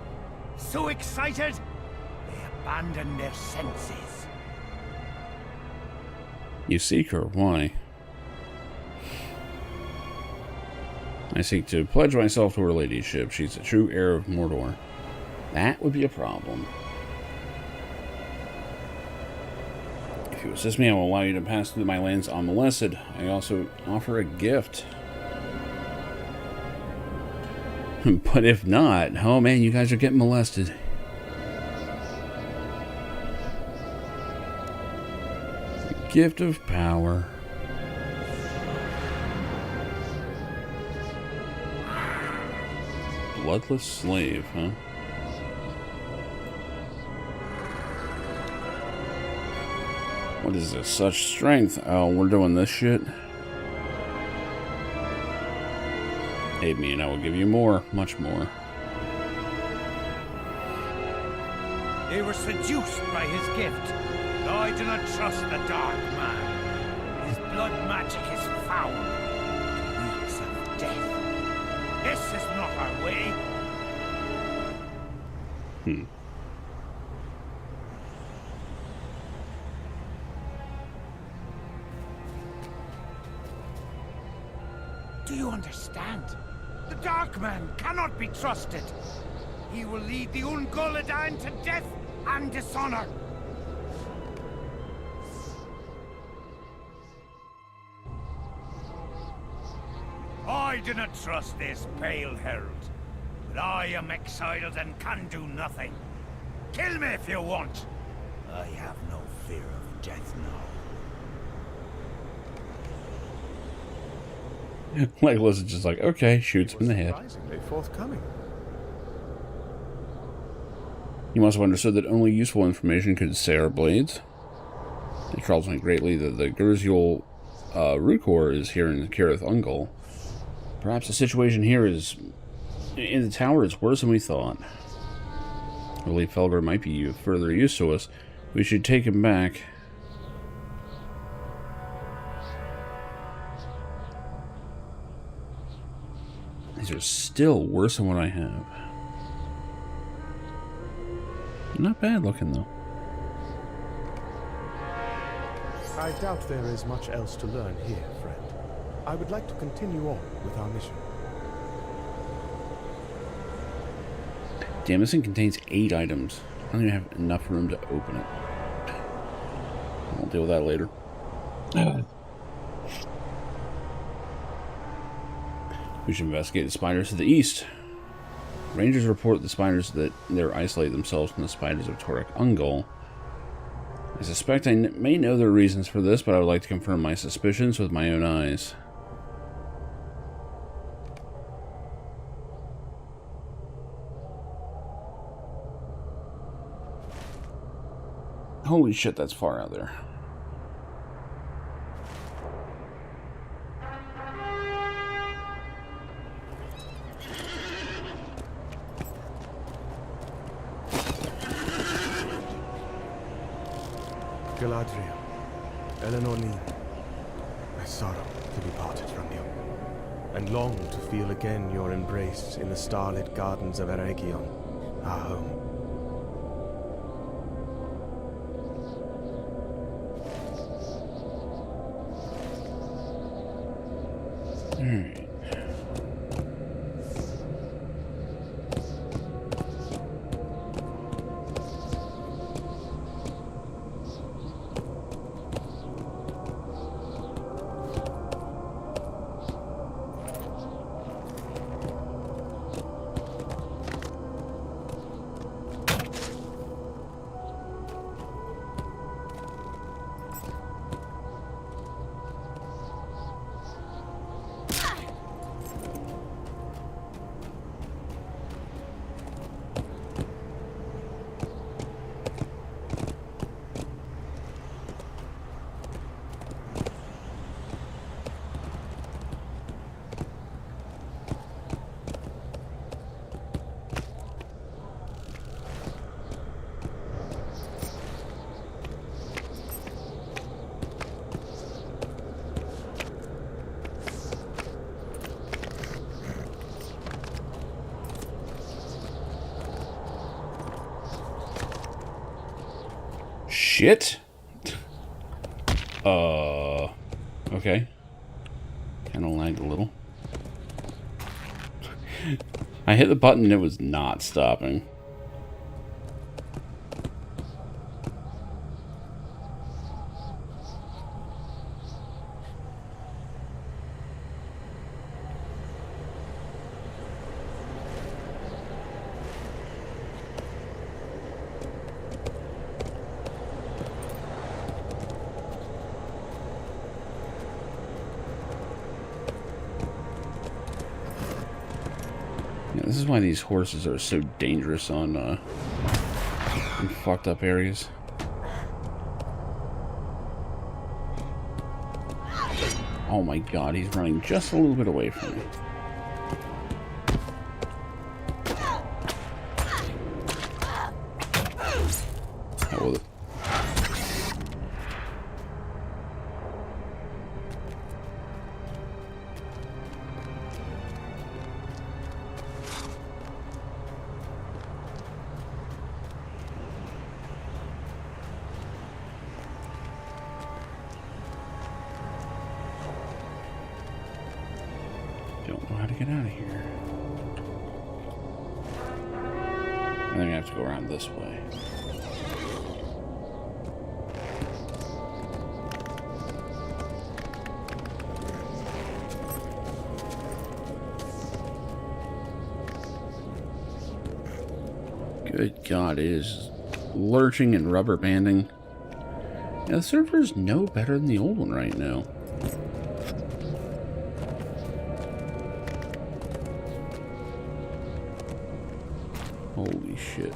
So excited, they abandoned their senses. You seek her. Why? I seek to pledge myself to her ladyship. She's a true heir of Mordor. That would be a problem. If you assist me, I will allow you to pass through my lands unmolested. I also offer a gift. But if not, oh man, you guys are getting molested. The gift of power. Bloodless slave, huh? What is this? Such strength. Oh, we're doing this shit. Aid me and I will give you more, much more. They were seduced by his gift. I do not trust the Dark Man. His blood magic is foul. It reeks of death. This is not our way. Do you understand? The Dark Man cannot be trusted. he will lead the Ungolidain to death and dishonor. I do not trust this pale herald, but I am exiled and can do nothing. Kill me if you want. I have no fear of death now. Legolas is just like, okay, shoots him in the head. Surprisingly forthcoming. He must have understood that only useful information could stay our blades. It troubles me greatly that the Gurzyul Rukor is here in Kirith Ungol. Perhaps the situation here is in the tower is worse than we thought. I believe Felger might be of further use to us. We should take him back. These are still worse than what I have. Not bad looking, though. I doubt there is much else to learn here, friend. I would like to continue on with our mission. Damn, this thing contains 8 items. I don't even have enough room to open it. I'll deal with that later. We should investigate the spiders to the east. Rangers report the spiders that they're isolate themselves from the spiders of Torek Ungol. I suspect I may know their reasons for this, but I would like to confirm my suspicions with my own eyes. Holy shit, that's far out there. Galadriel, Eleanor Nin, I sorrow to be parted from you, and long to feel again your embrace in the starlit gardens of Eregion, our home. Alright. Shit. Okay. Kind of lagged a little. I hit the button and it was not stopping. This is why these horses are so dangerous on in fucked up areas. Oh my god, he's running just a little bit away from me. How will it? Don't know how to get out of here. have to go around this way. Good God, it is lurching and rubber banding. Yeah, the server is no better than the old one right now. Holy shit.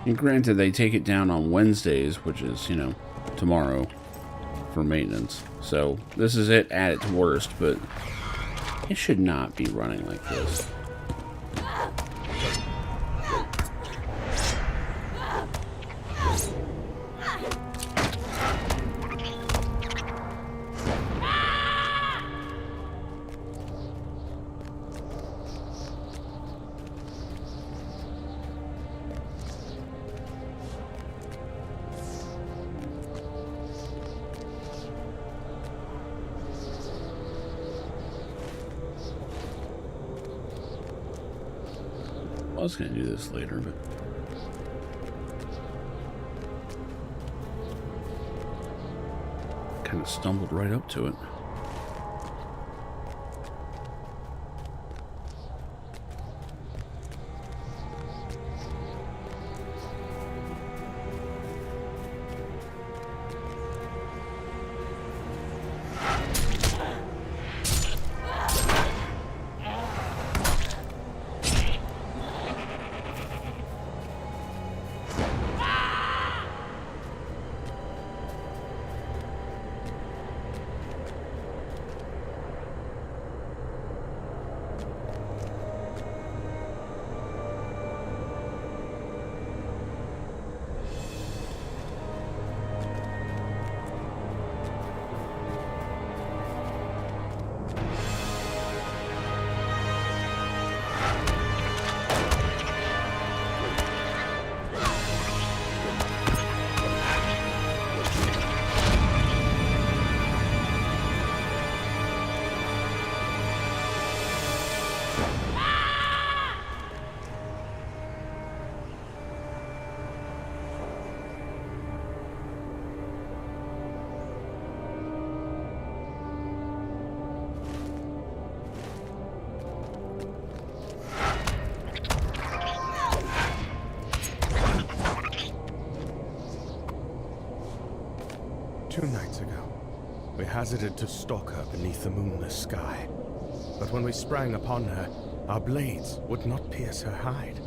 And granted, they take it down on Wednesdays, which is, you know, tomorrow, for maintenance. So, this is it at its worst, but it should not be running like this. I was going to do this later, but kind of stumbled right up to it. Two nights ago, we hazarded to stalk her beneath the moonless sky. But when we sprang upon her, our blades would not pierce her hide.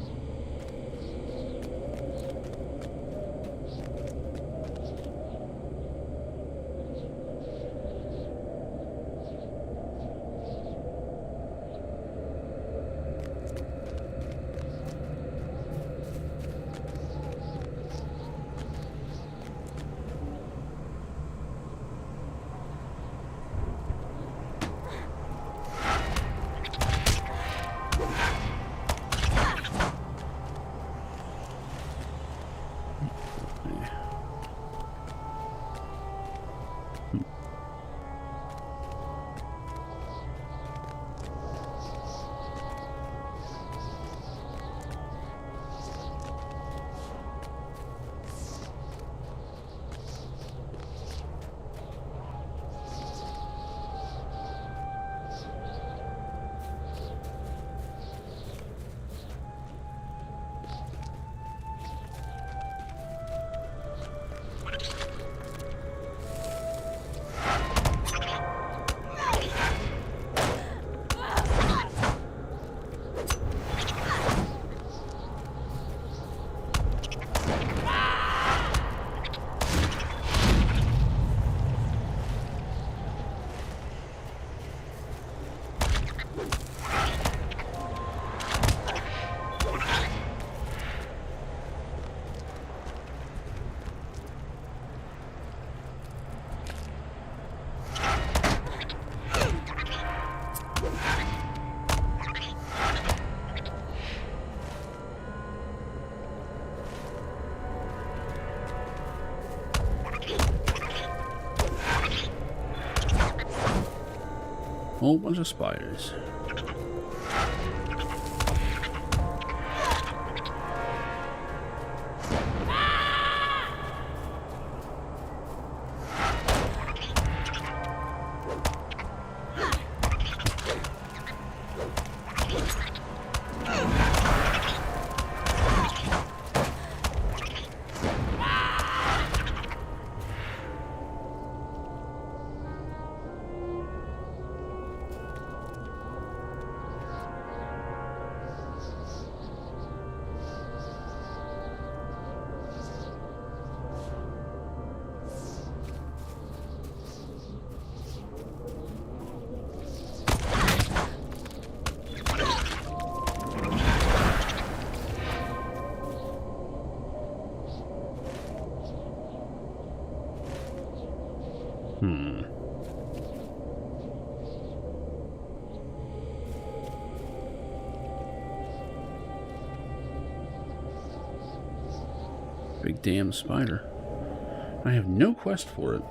Whole bunch of spiders. Big damn spider. I have no quest for it.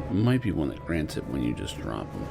It might be one that grants it when you just drop them.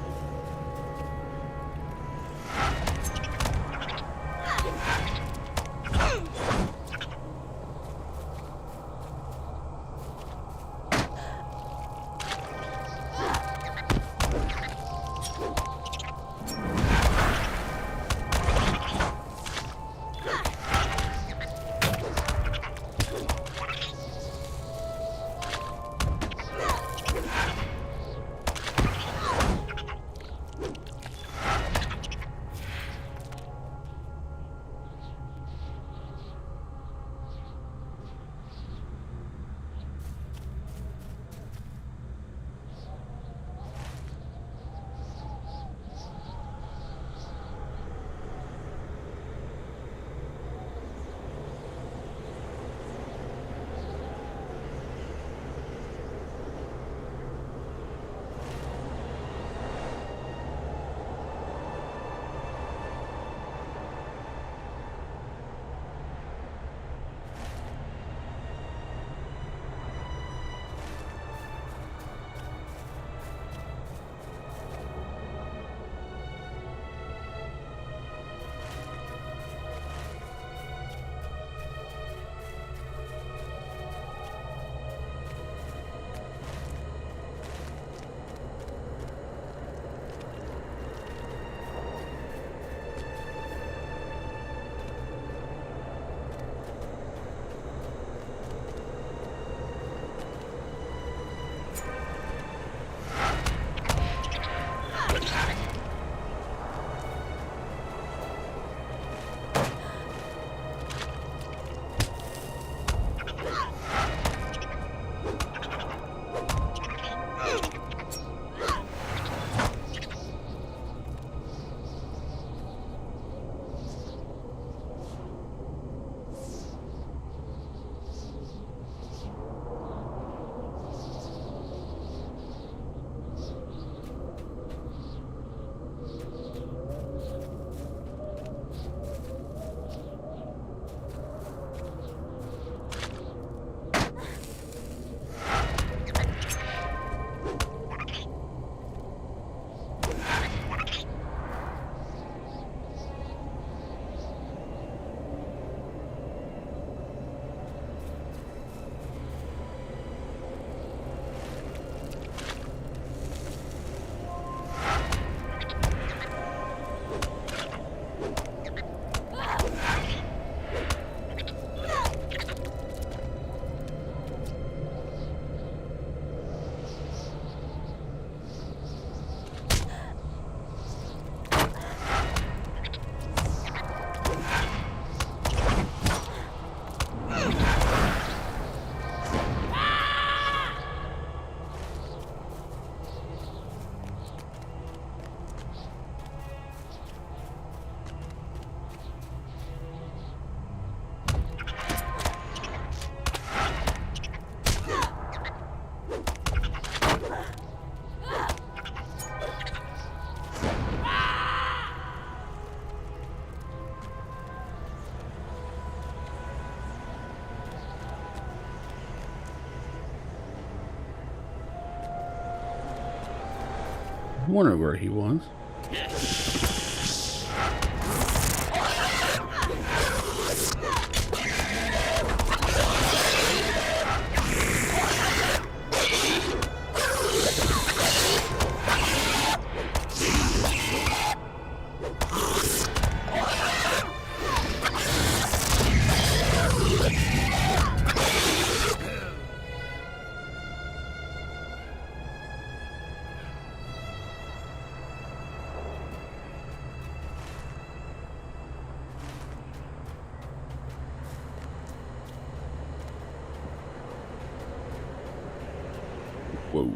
I wonder where he was. Whoa.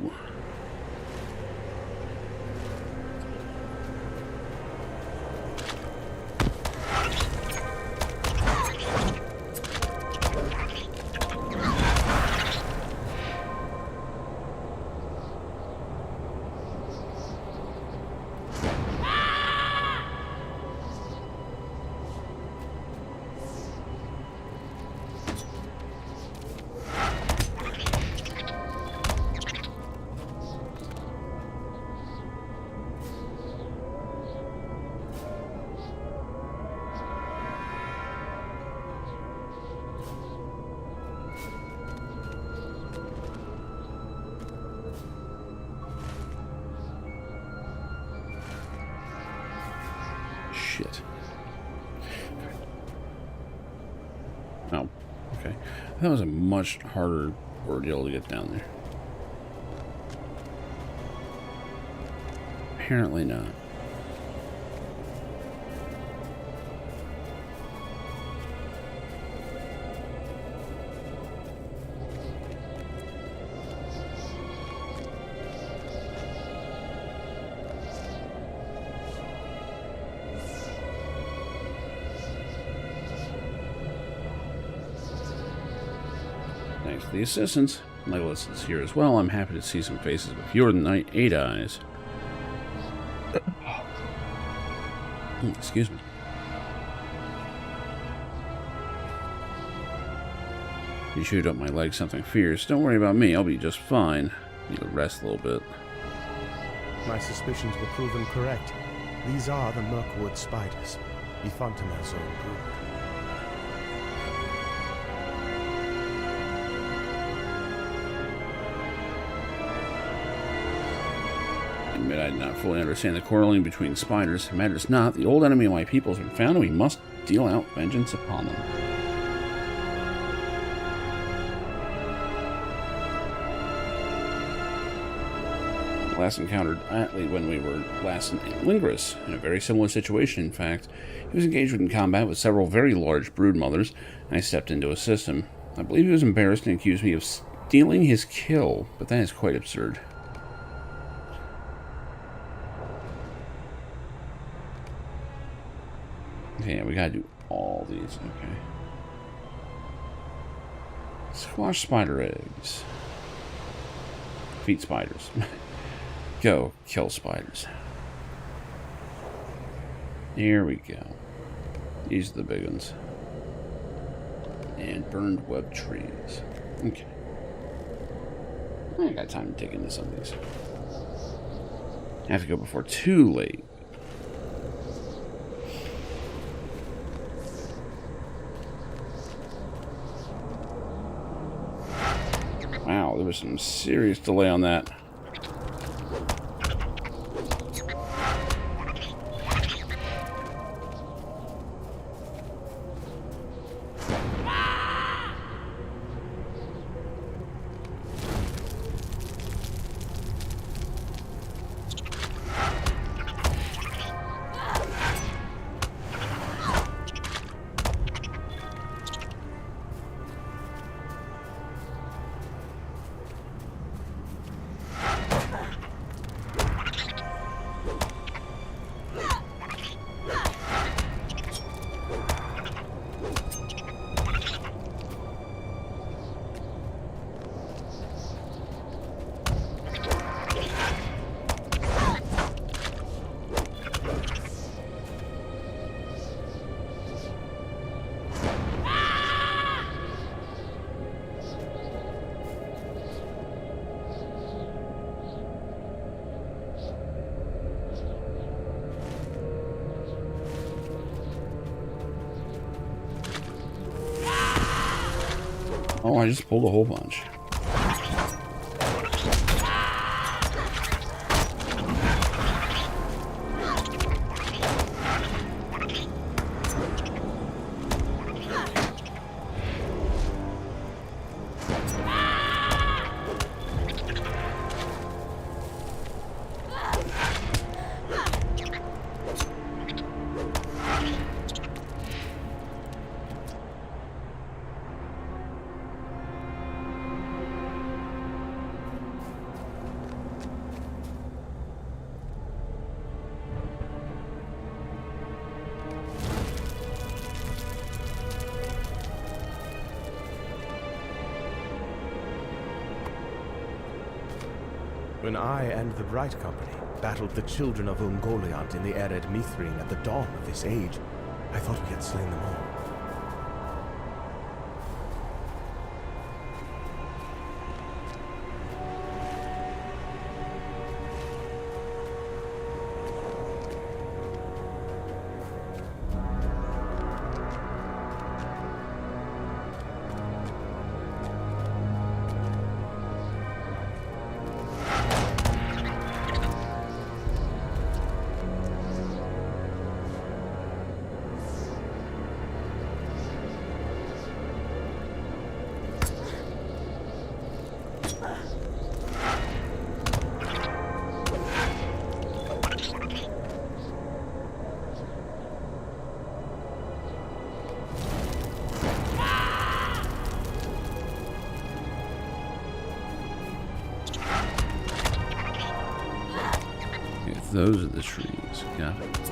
shit. Oh, okay. That was a much harder ordeal to get down there. Apparently not. Thanks to the assistance. Legolas is here as well. I'm happy to see some faces with fewer than 8 eyes. Excuse me. You shoot up my leg something fierce. Don't worry about me. I'll be just fine. Need to rest a little bit. My suspicions were proven correct. These are the Mirkwood spiders, Yfantimel's own brood. I admit I did not fully understand the quarreling between spiders. It matters not. The old enemy of my people has been found, and we must deal out vengeance upon them. Last encountered Atli when we were last in Lingris, in a very similar situation, in fact. He was engaged in combat with several very large brood mothers, and I stepped in to assist him. I believe he was embarrassed and accused me of stealing his kill, but that is quite absurd. Okay, we gotta do all these, okay. Squash spider eggs. Feed spiders. Go, kill spiders. Here we go. These are the big ones. And burned web trees. Okay. I got time to dig into some of these. I have to go before too late. Wow, there was some serious delay on that. Oh, I just pulled a whole bunch. When I and the Bright Company battled the children of Ungoliant in the arid Mithrin at the dawn of this age, I thought we had slain them all. those are the trees. Got it.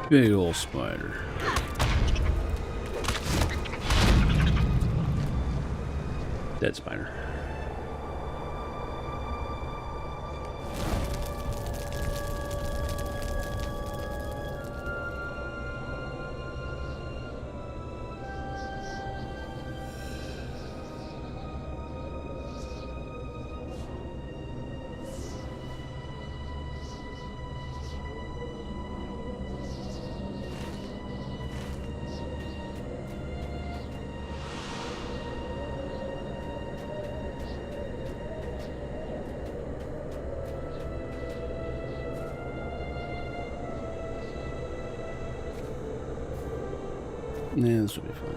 Big ol' spider. Dead spider. Yeah, this will be fun.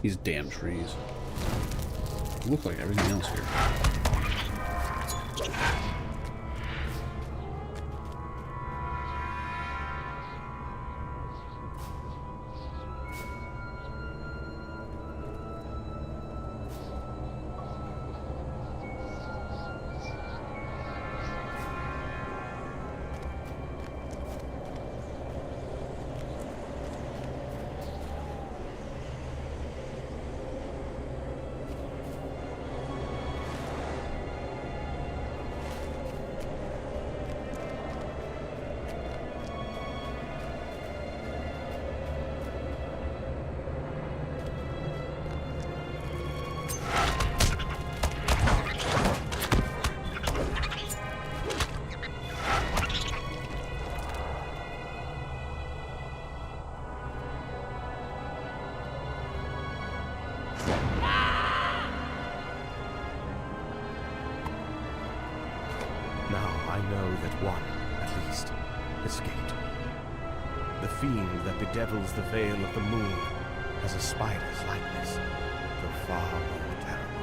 These damn trees. They look like everything else here. I know that one, at least, escaped. The fiend that bedevils the veil of the moon has a spider's likeness, though far more terrible.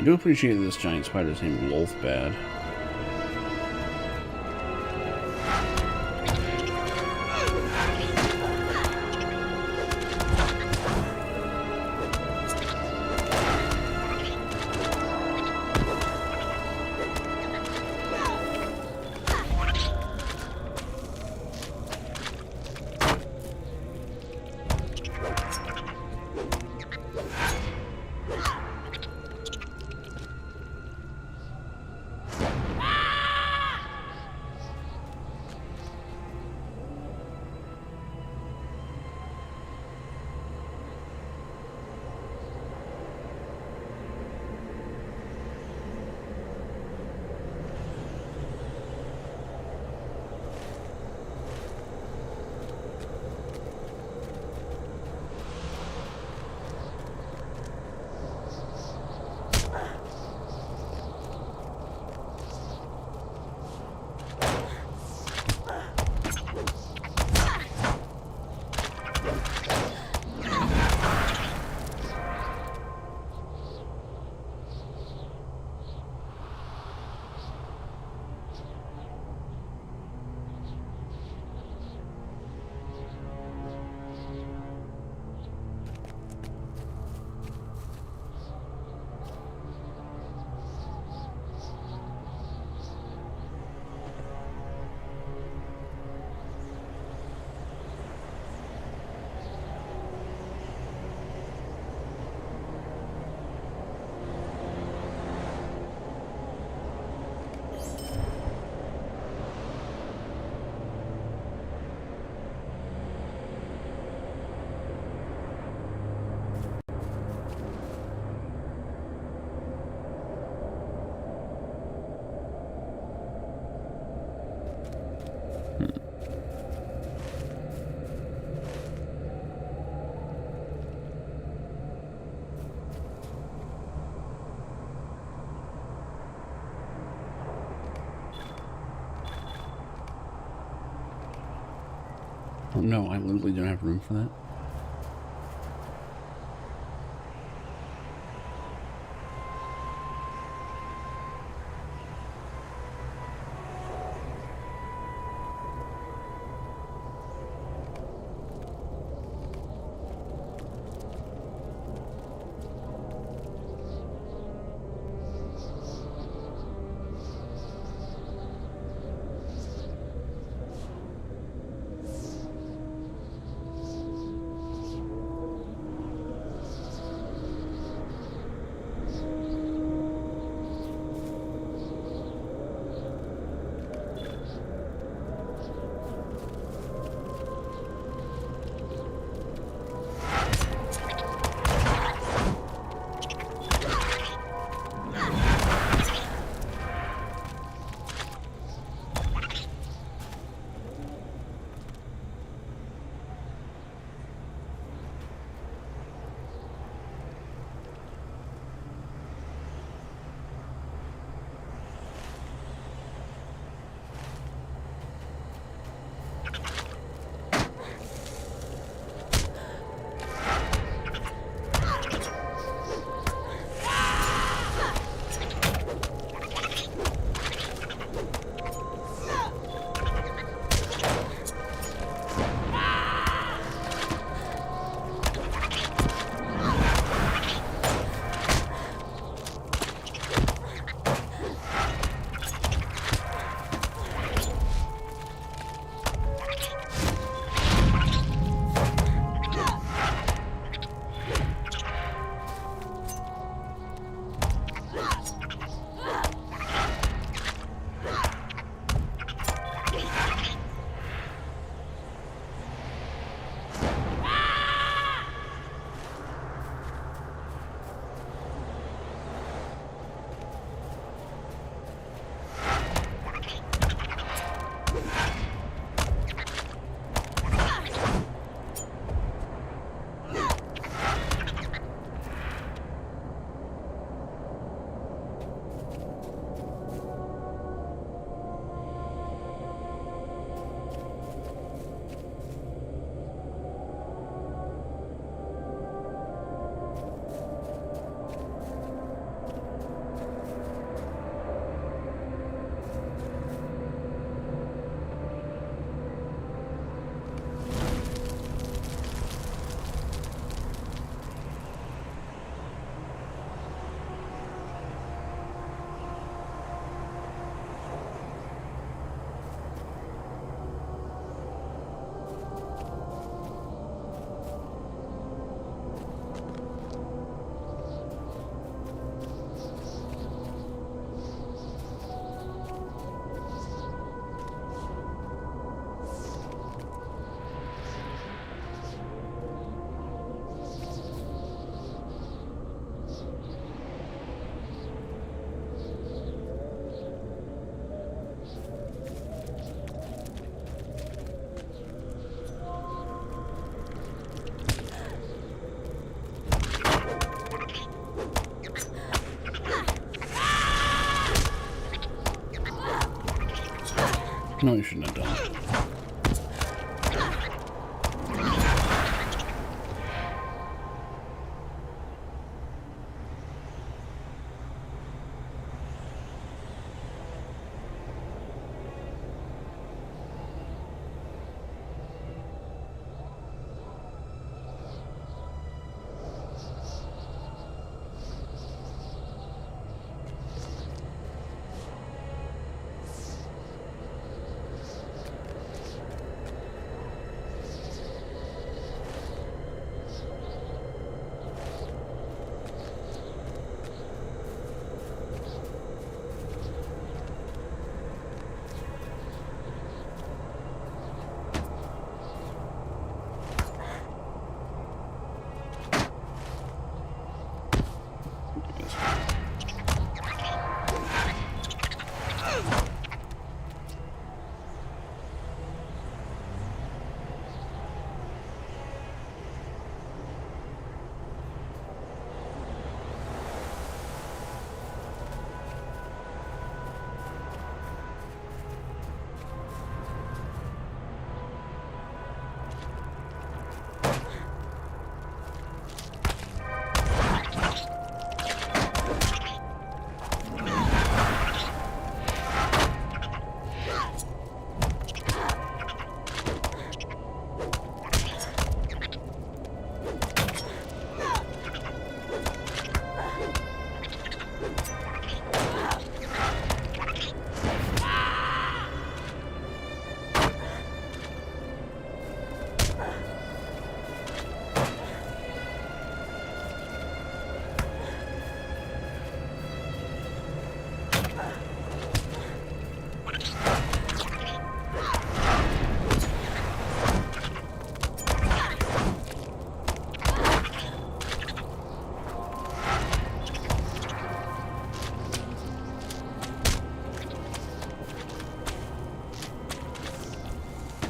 I do appreciate that this giant spider's named Lothbad. Oh no, I literally don't have room for that. No, you shouldn't have done it.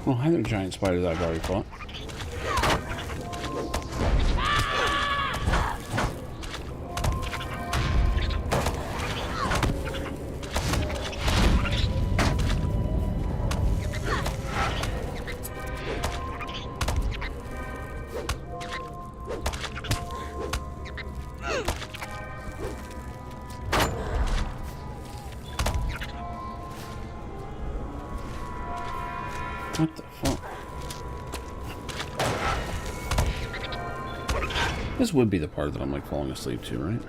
Oh, hi there, giant spider that I've already fought. What the fuck? This would be the part that I'm like falling asleep to, right?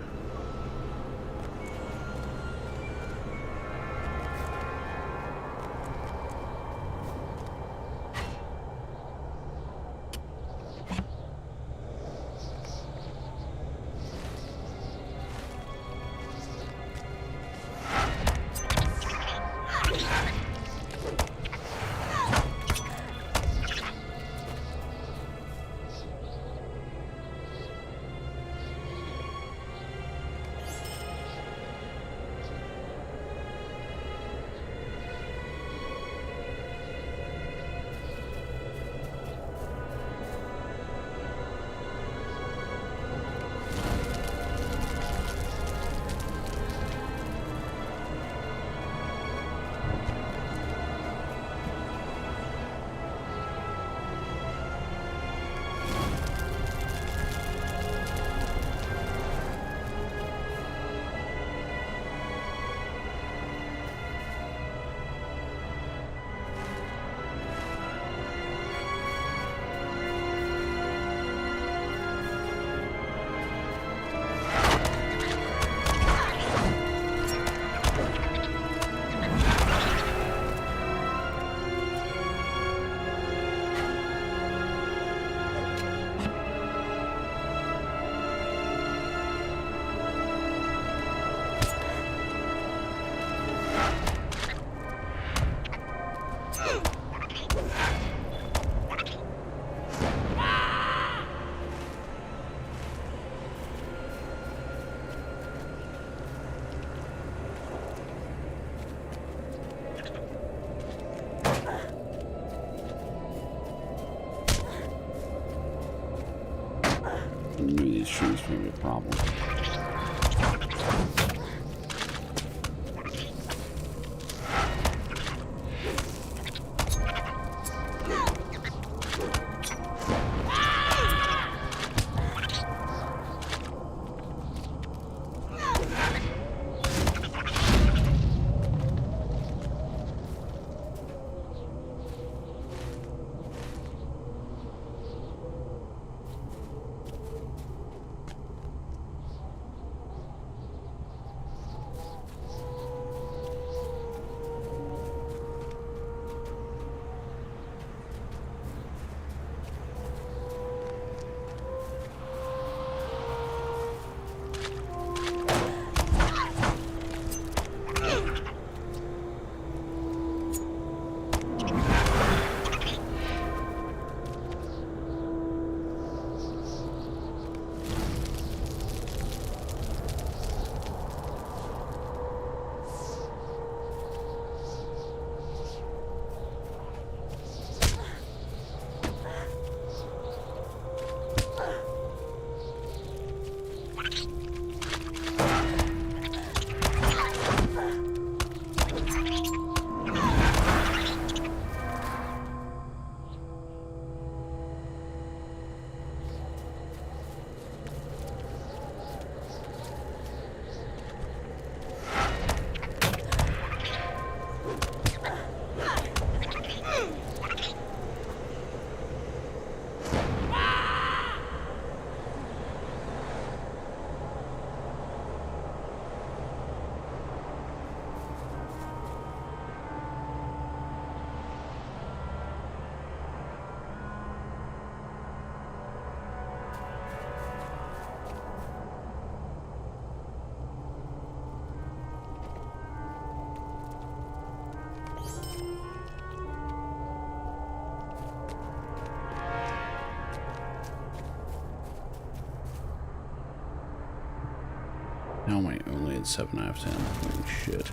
I knew these shoes were going to be a problem. How am I only at 7 out of 10? Holy shit.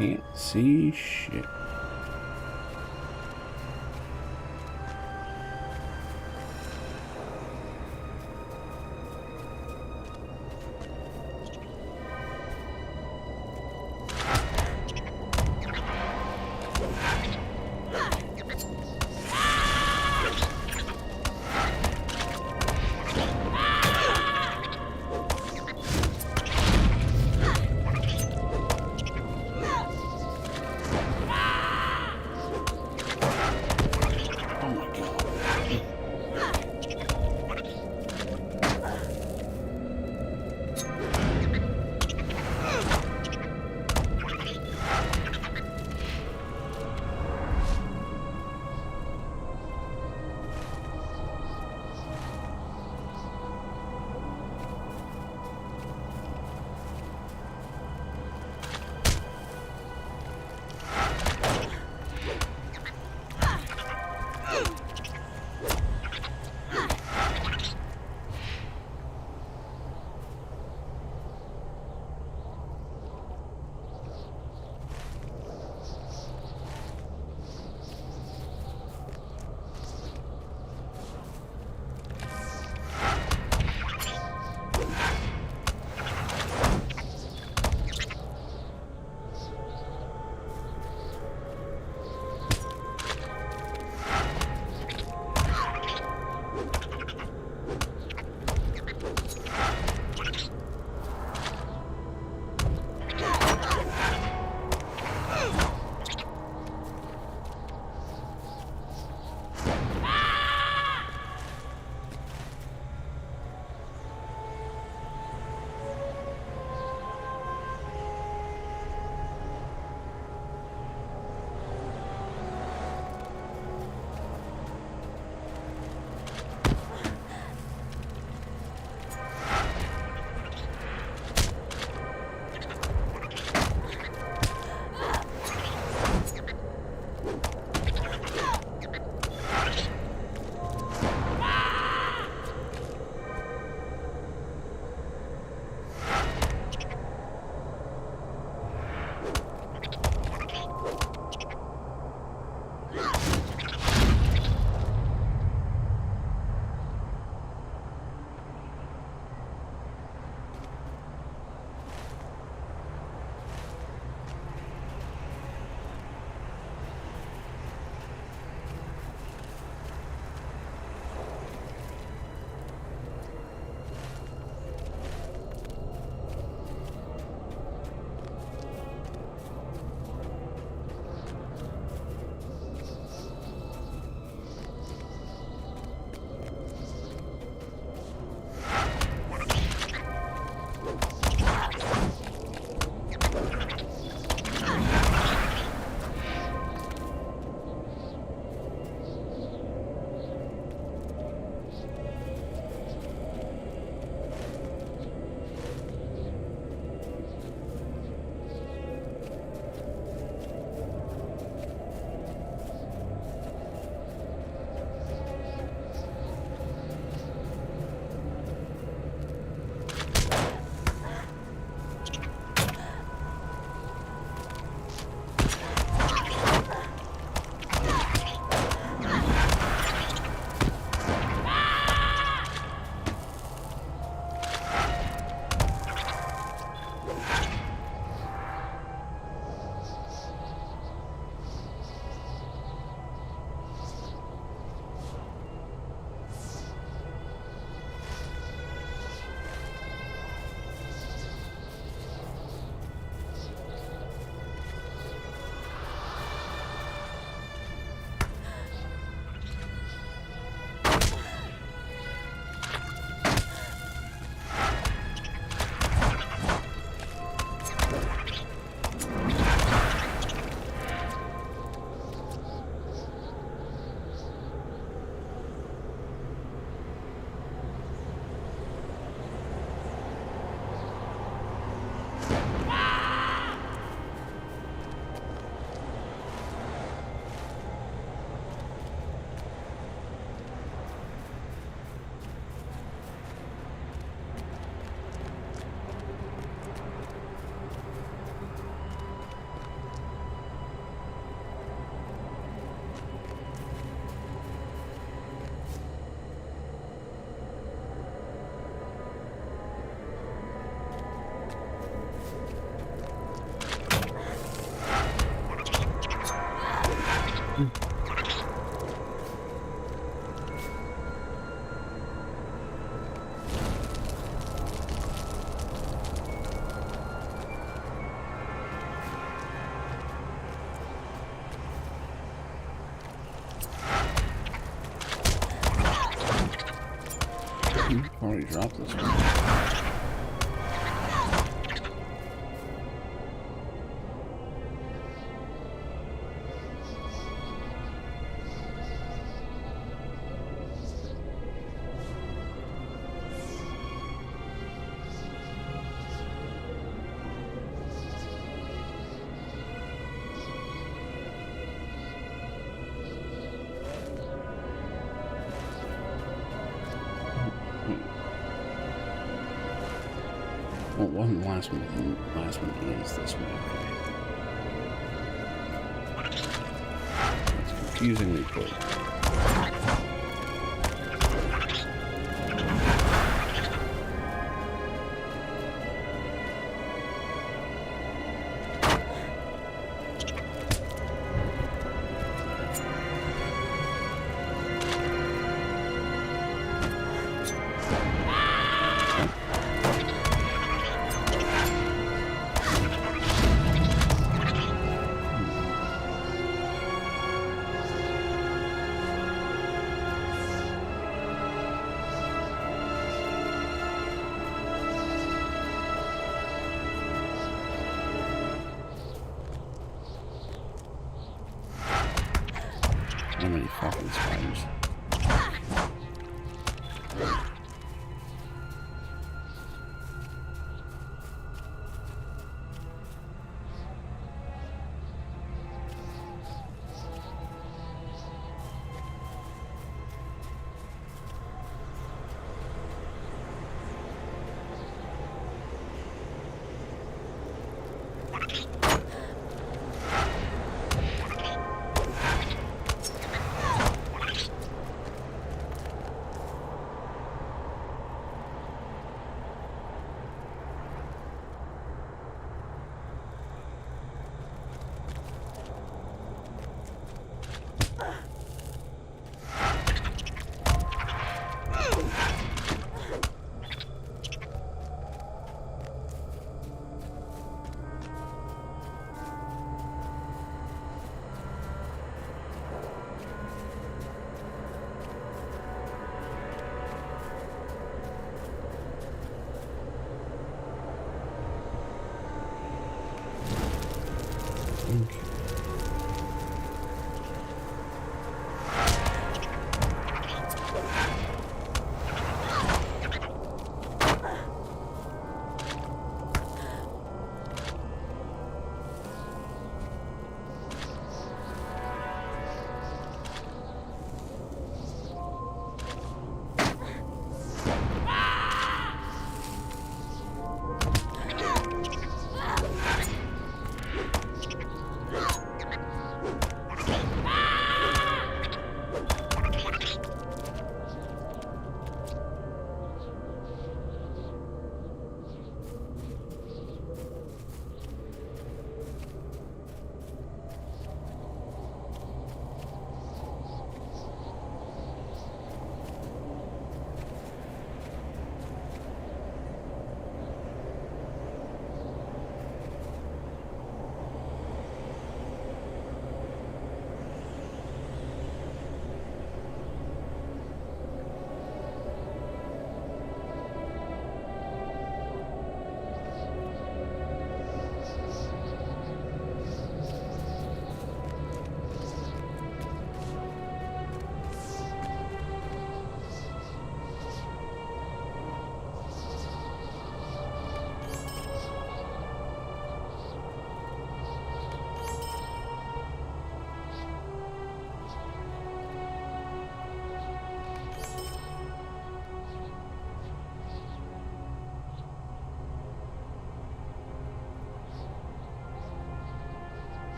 Can't see shit. Already dropped this one. Well, it wasn't the last one. The last one is this one. Okay. It's confusingly put. How many fucking spiders?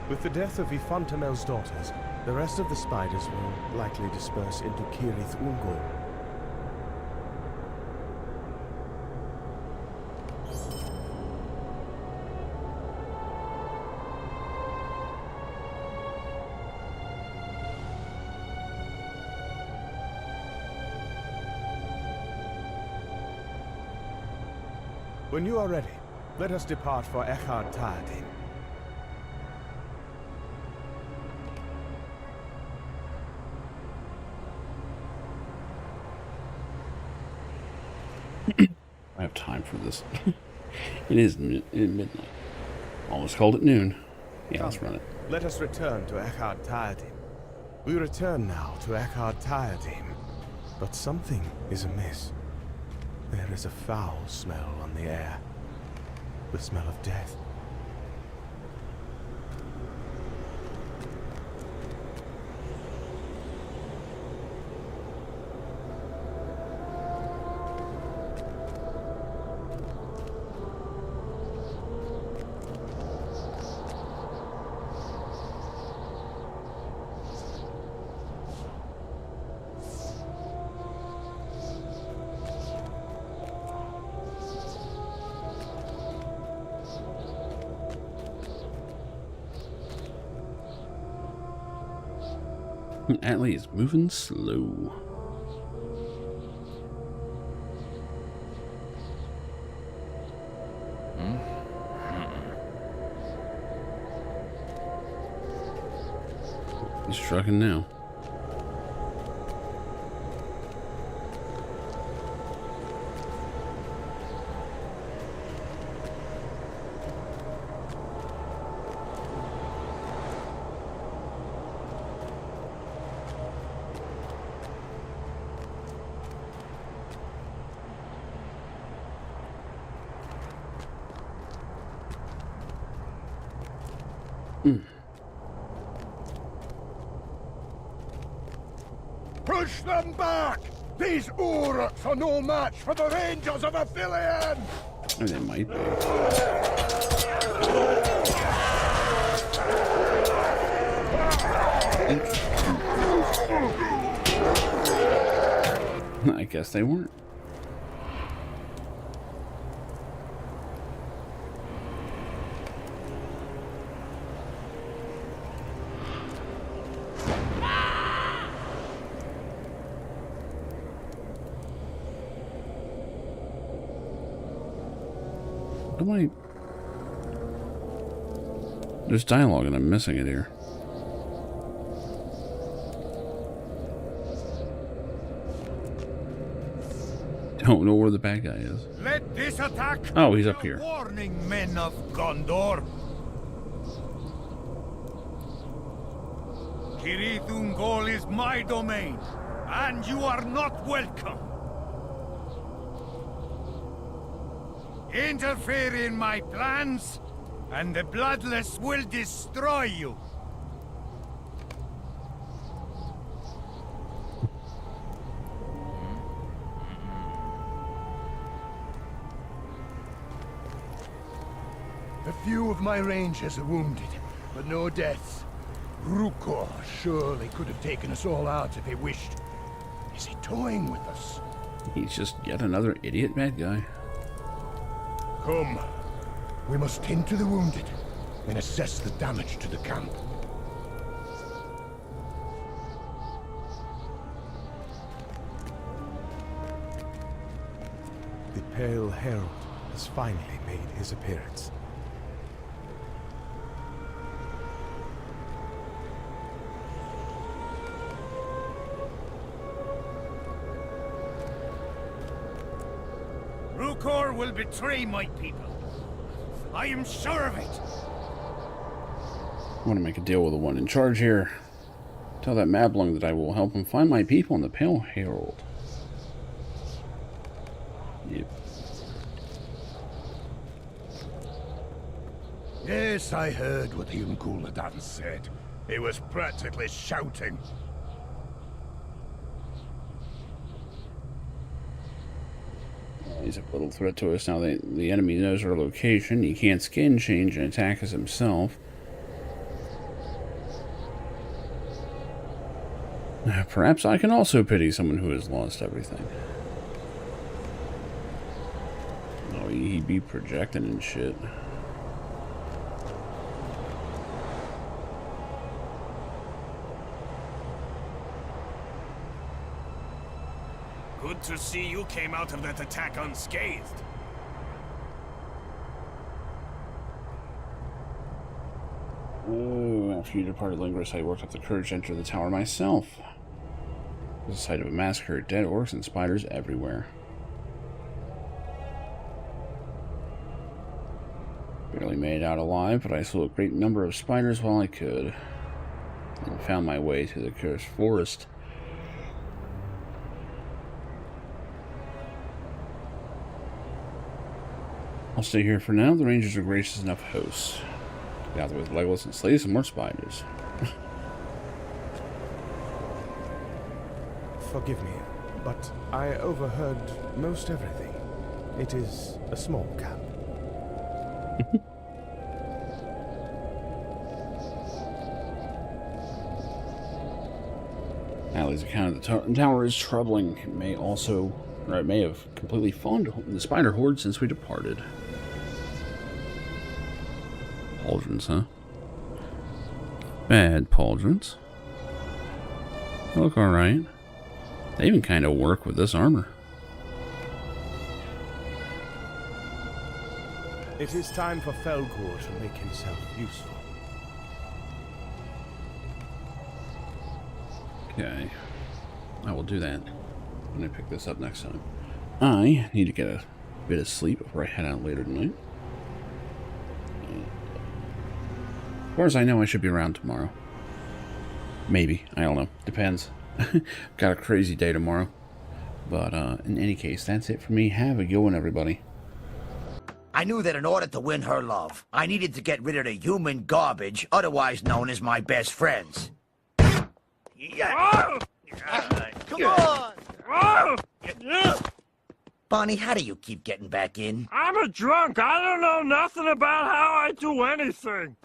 With the death of Ifantamel's daughters, the rest of the spiders will likely disperse into Kirith Ungol. When you are ready, let us depart for Echard Tayadin. I have time for this. It is midnight. Almost called it noon. Yeah, let's run it. Let us return to Echard Tayadin. We return now to Echard Tayadin, but something is amiss. There is a foul smell on the air. The smell of death. Atlee is moving slow. He's trucking now. Push them back! These Uruks are no match for the Rangers of Aphelion! Or they might be. I guess they weren't. There's dialogue and I'm missing it here. Don't know where the bad guy is. Let this attack Oh, he's up here. warning, men of Gondor. Kirith Ungol is my domain, and you are not welcome. Interfere in my plans, and the Bloodless will destroy you. A few of my rangers are wounded, but no deaths. Rukor surely could have taken us all out if he wished. Is he toying with us? He's just yet another idiot bad guy. Come. We must tend to the wounded and assess the damage to the camp. The Pale Herald has finally made his appearance. Rukor will betray my people. I am sure of it. I want to make a deal with the one in charge here. Tell that Mablung that I will help him find my people in the Pale Herald. Yep. Yes, I heard what the Unkuladan said. He was practically shouting. He's a little threat to us now. The enemy knows our location. He can't skin change and attack us himself. Perhaps I can also pity someone who has lost everything. Oh, he'd be projecting and shit. Good to see you came out of that attack unscathed. Oh, after you departed Linguist, I worked up the courage to enter the tower myself. It was the site of a massacre, dead orcs and spiders everywhere. Barely made it out alive, but I slew a great number of spiders while I could, and found my way to the cursed forest. I'll stay here for now. The rangers are gracious enough hosts. Get out there with Legolas and slay some more spiders. Forgive me, but I overheard most everything. It is a small camp. Allie's account of the tower is troubling. It may also, or it may have completely fallen the spider horde since we departed. Pauldrons, huh? Bad pauldrons. They look alright. They even kind of work with this armor. It is time for Felgor to make himself useful. Okay. I will do that when I pick this up next time. I need to get a bit of sleep before I head out later tonight. As far as I know, I should be around tomorrow. Maybe. I don't know. Depends. Got a crazy day tomorrow. But in any case, that's it for me. Have a good one, everybody. I knew that in order to win her love, I needed to get rid of the human garbage, otherwise known as my best friends. Come on! Bonnie, how do you keep getting back in? I'm a drunk. I don't know nothing about how I do anything.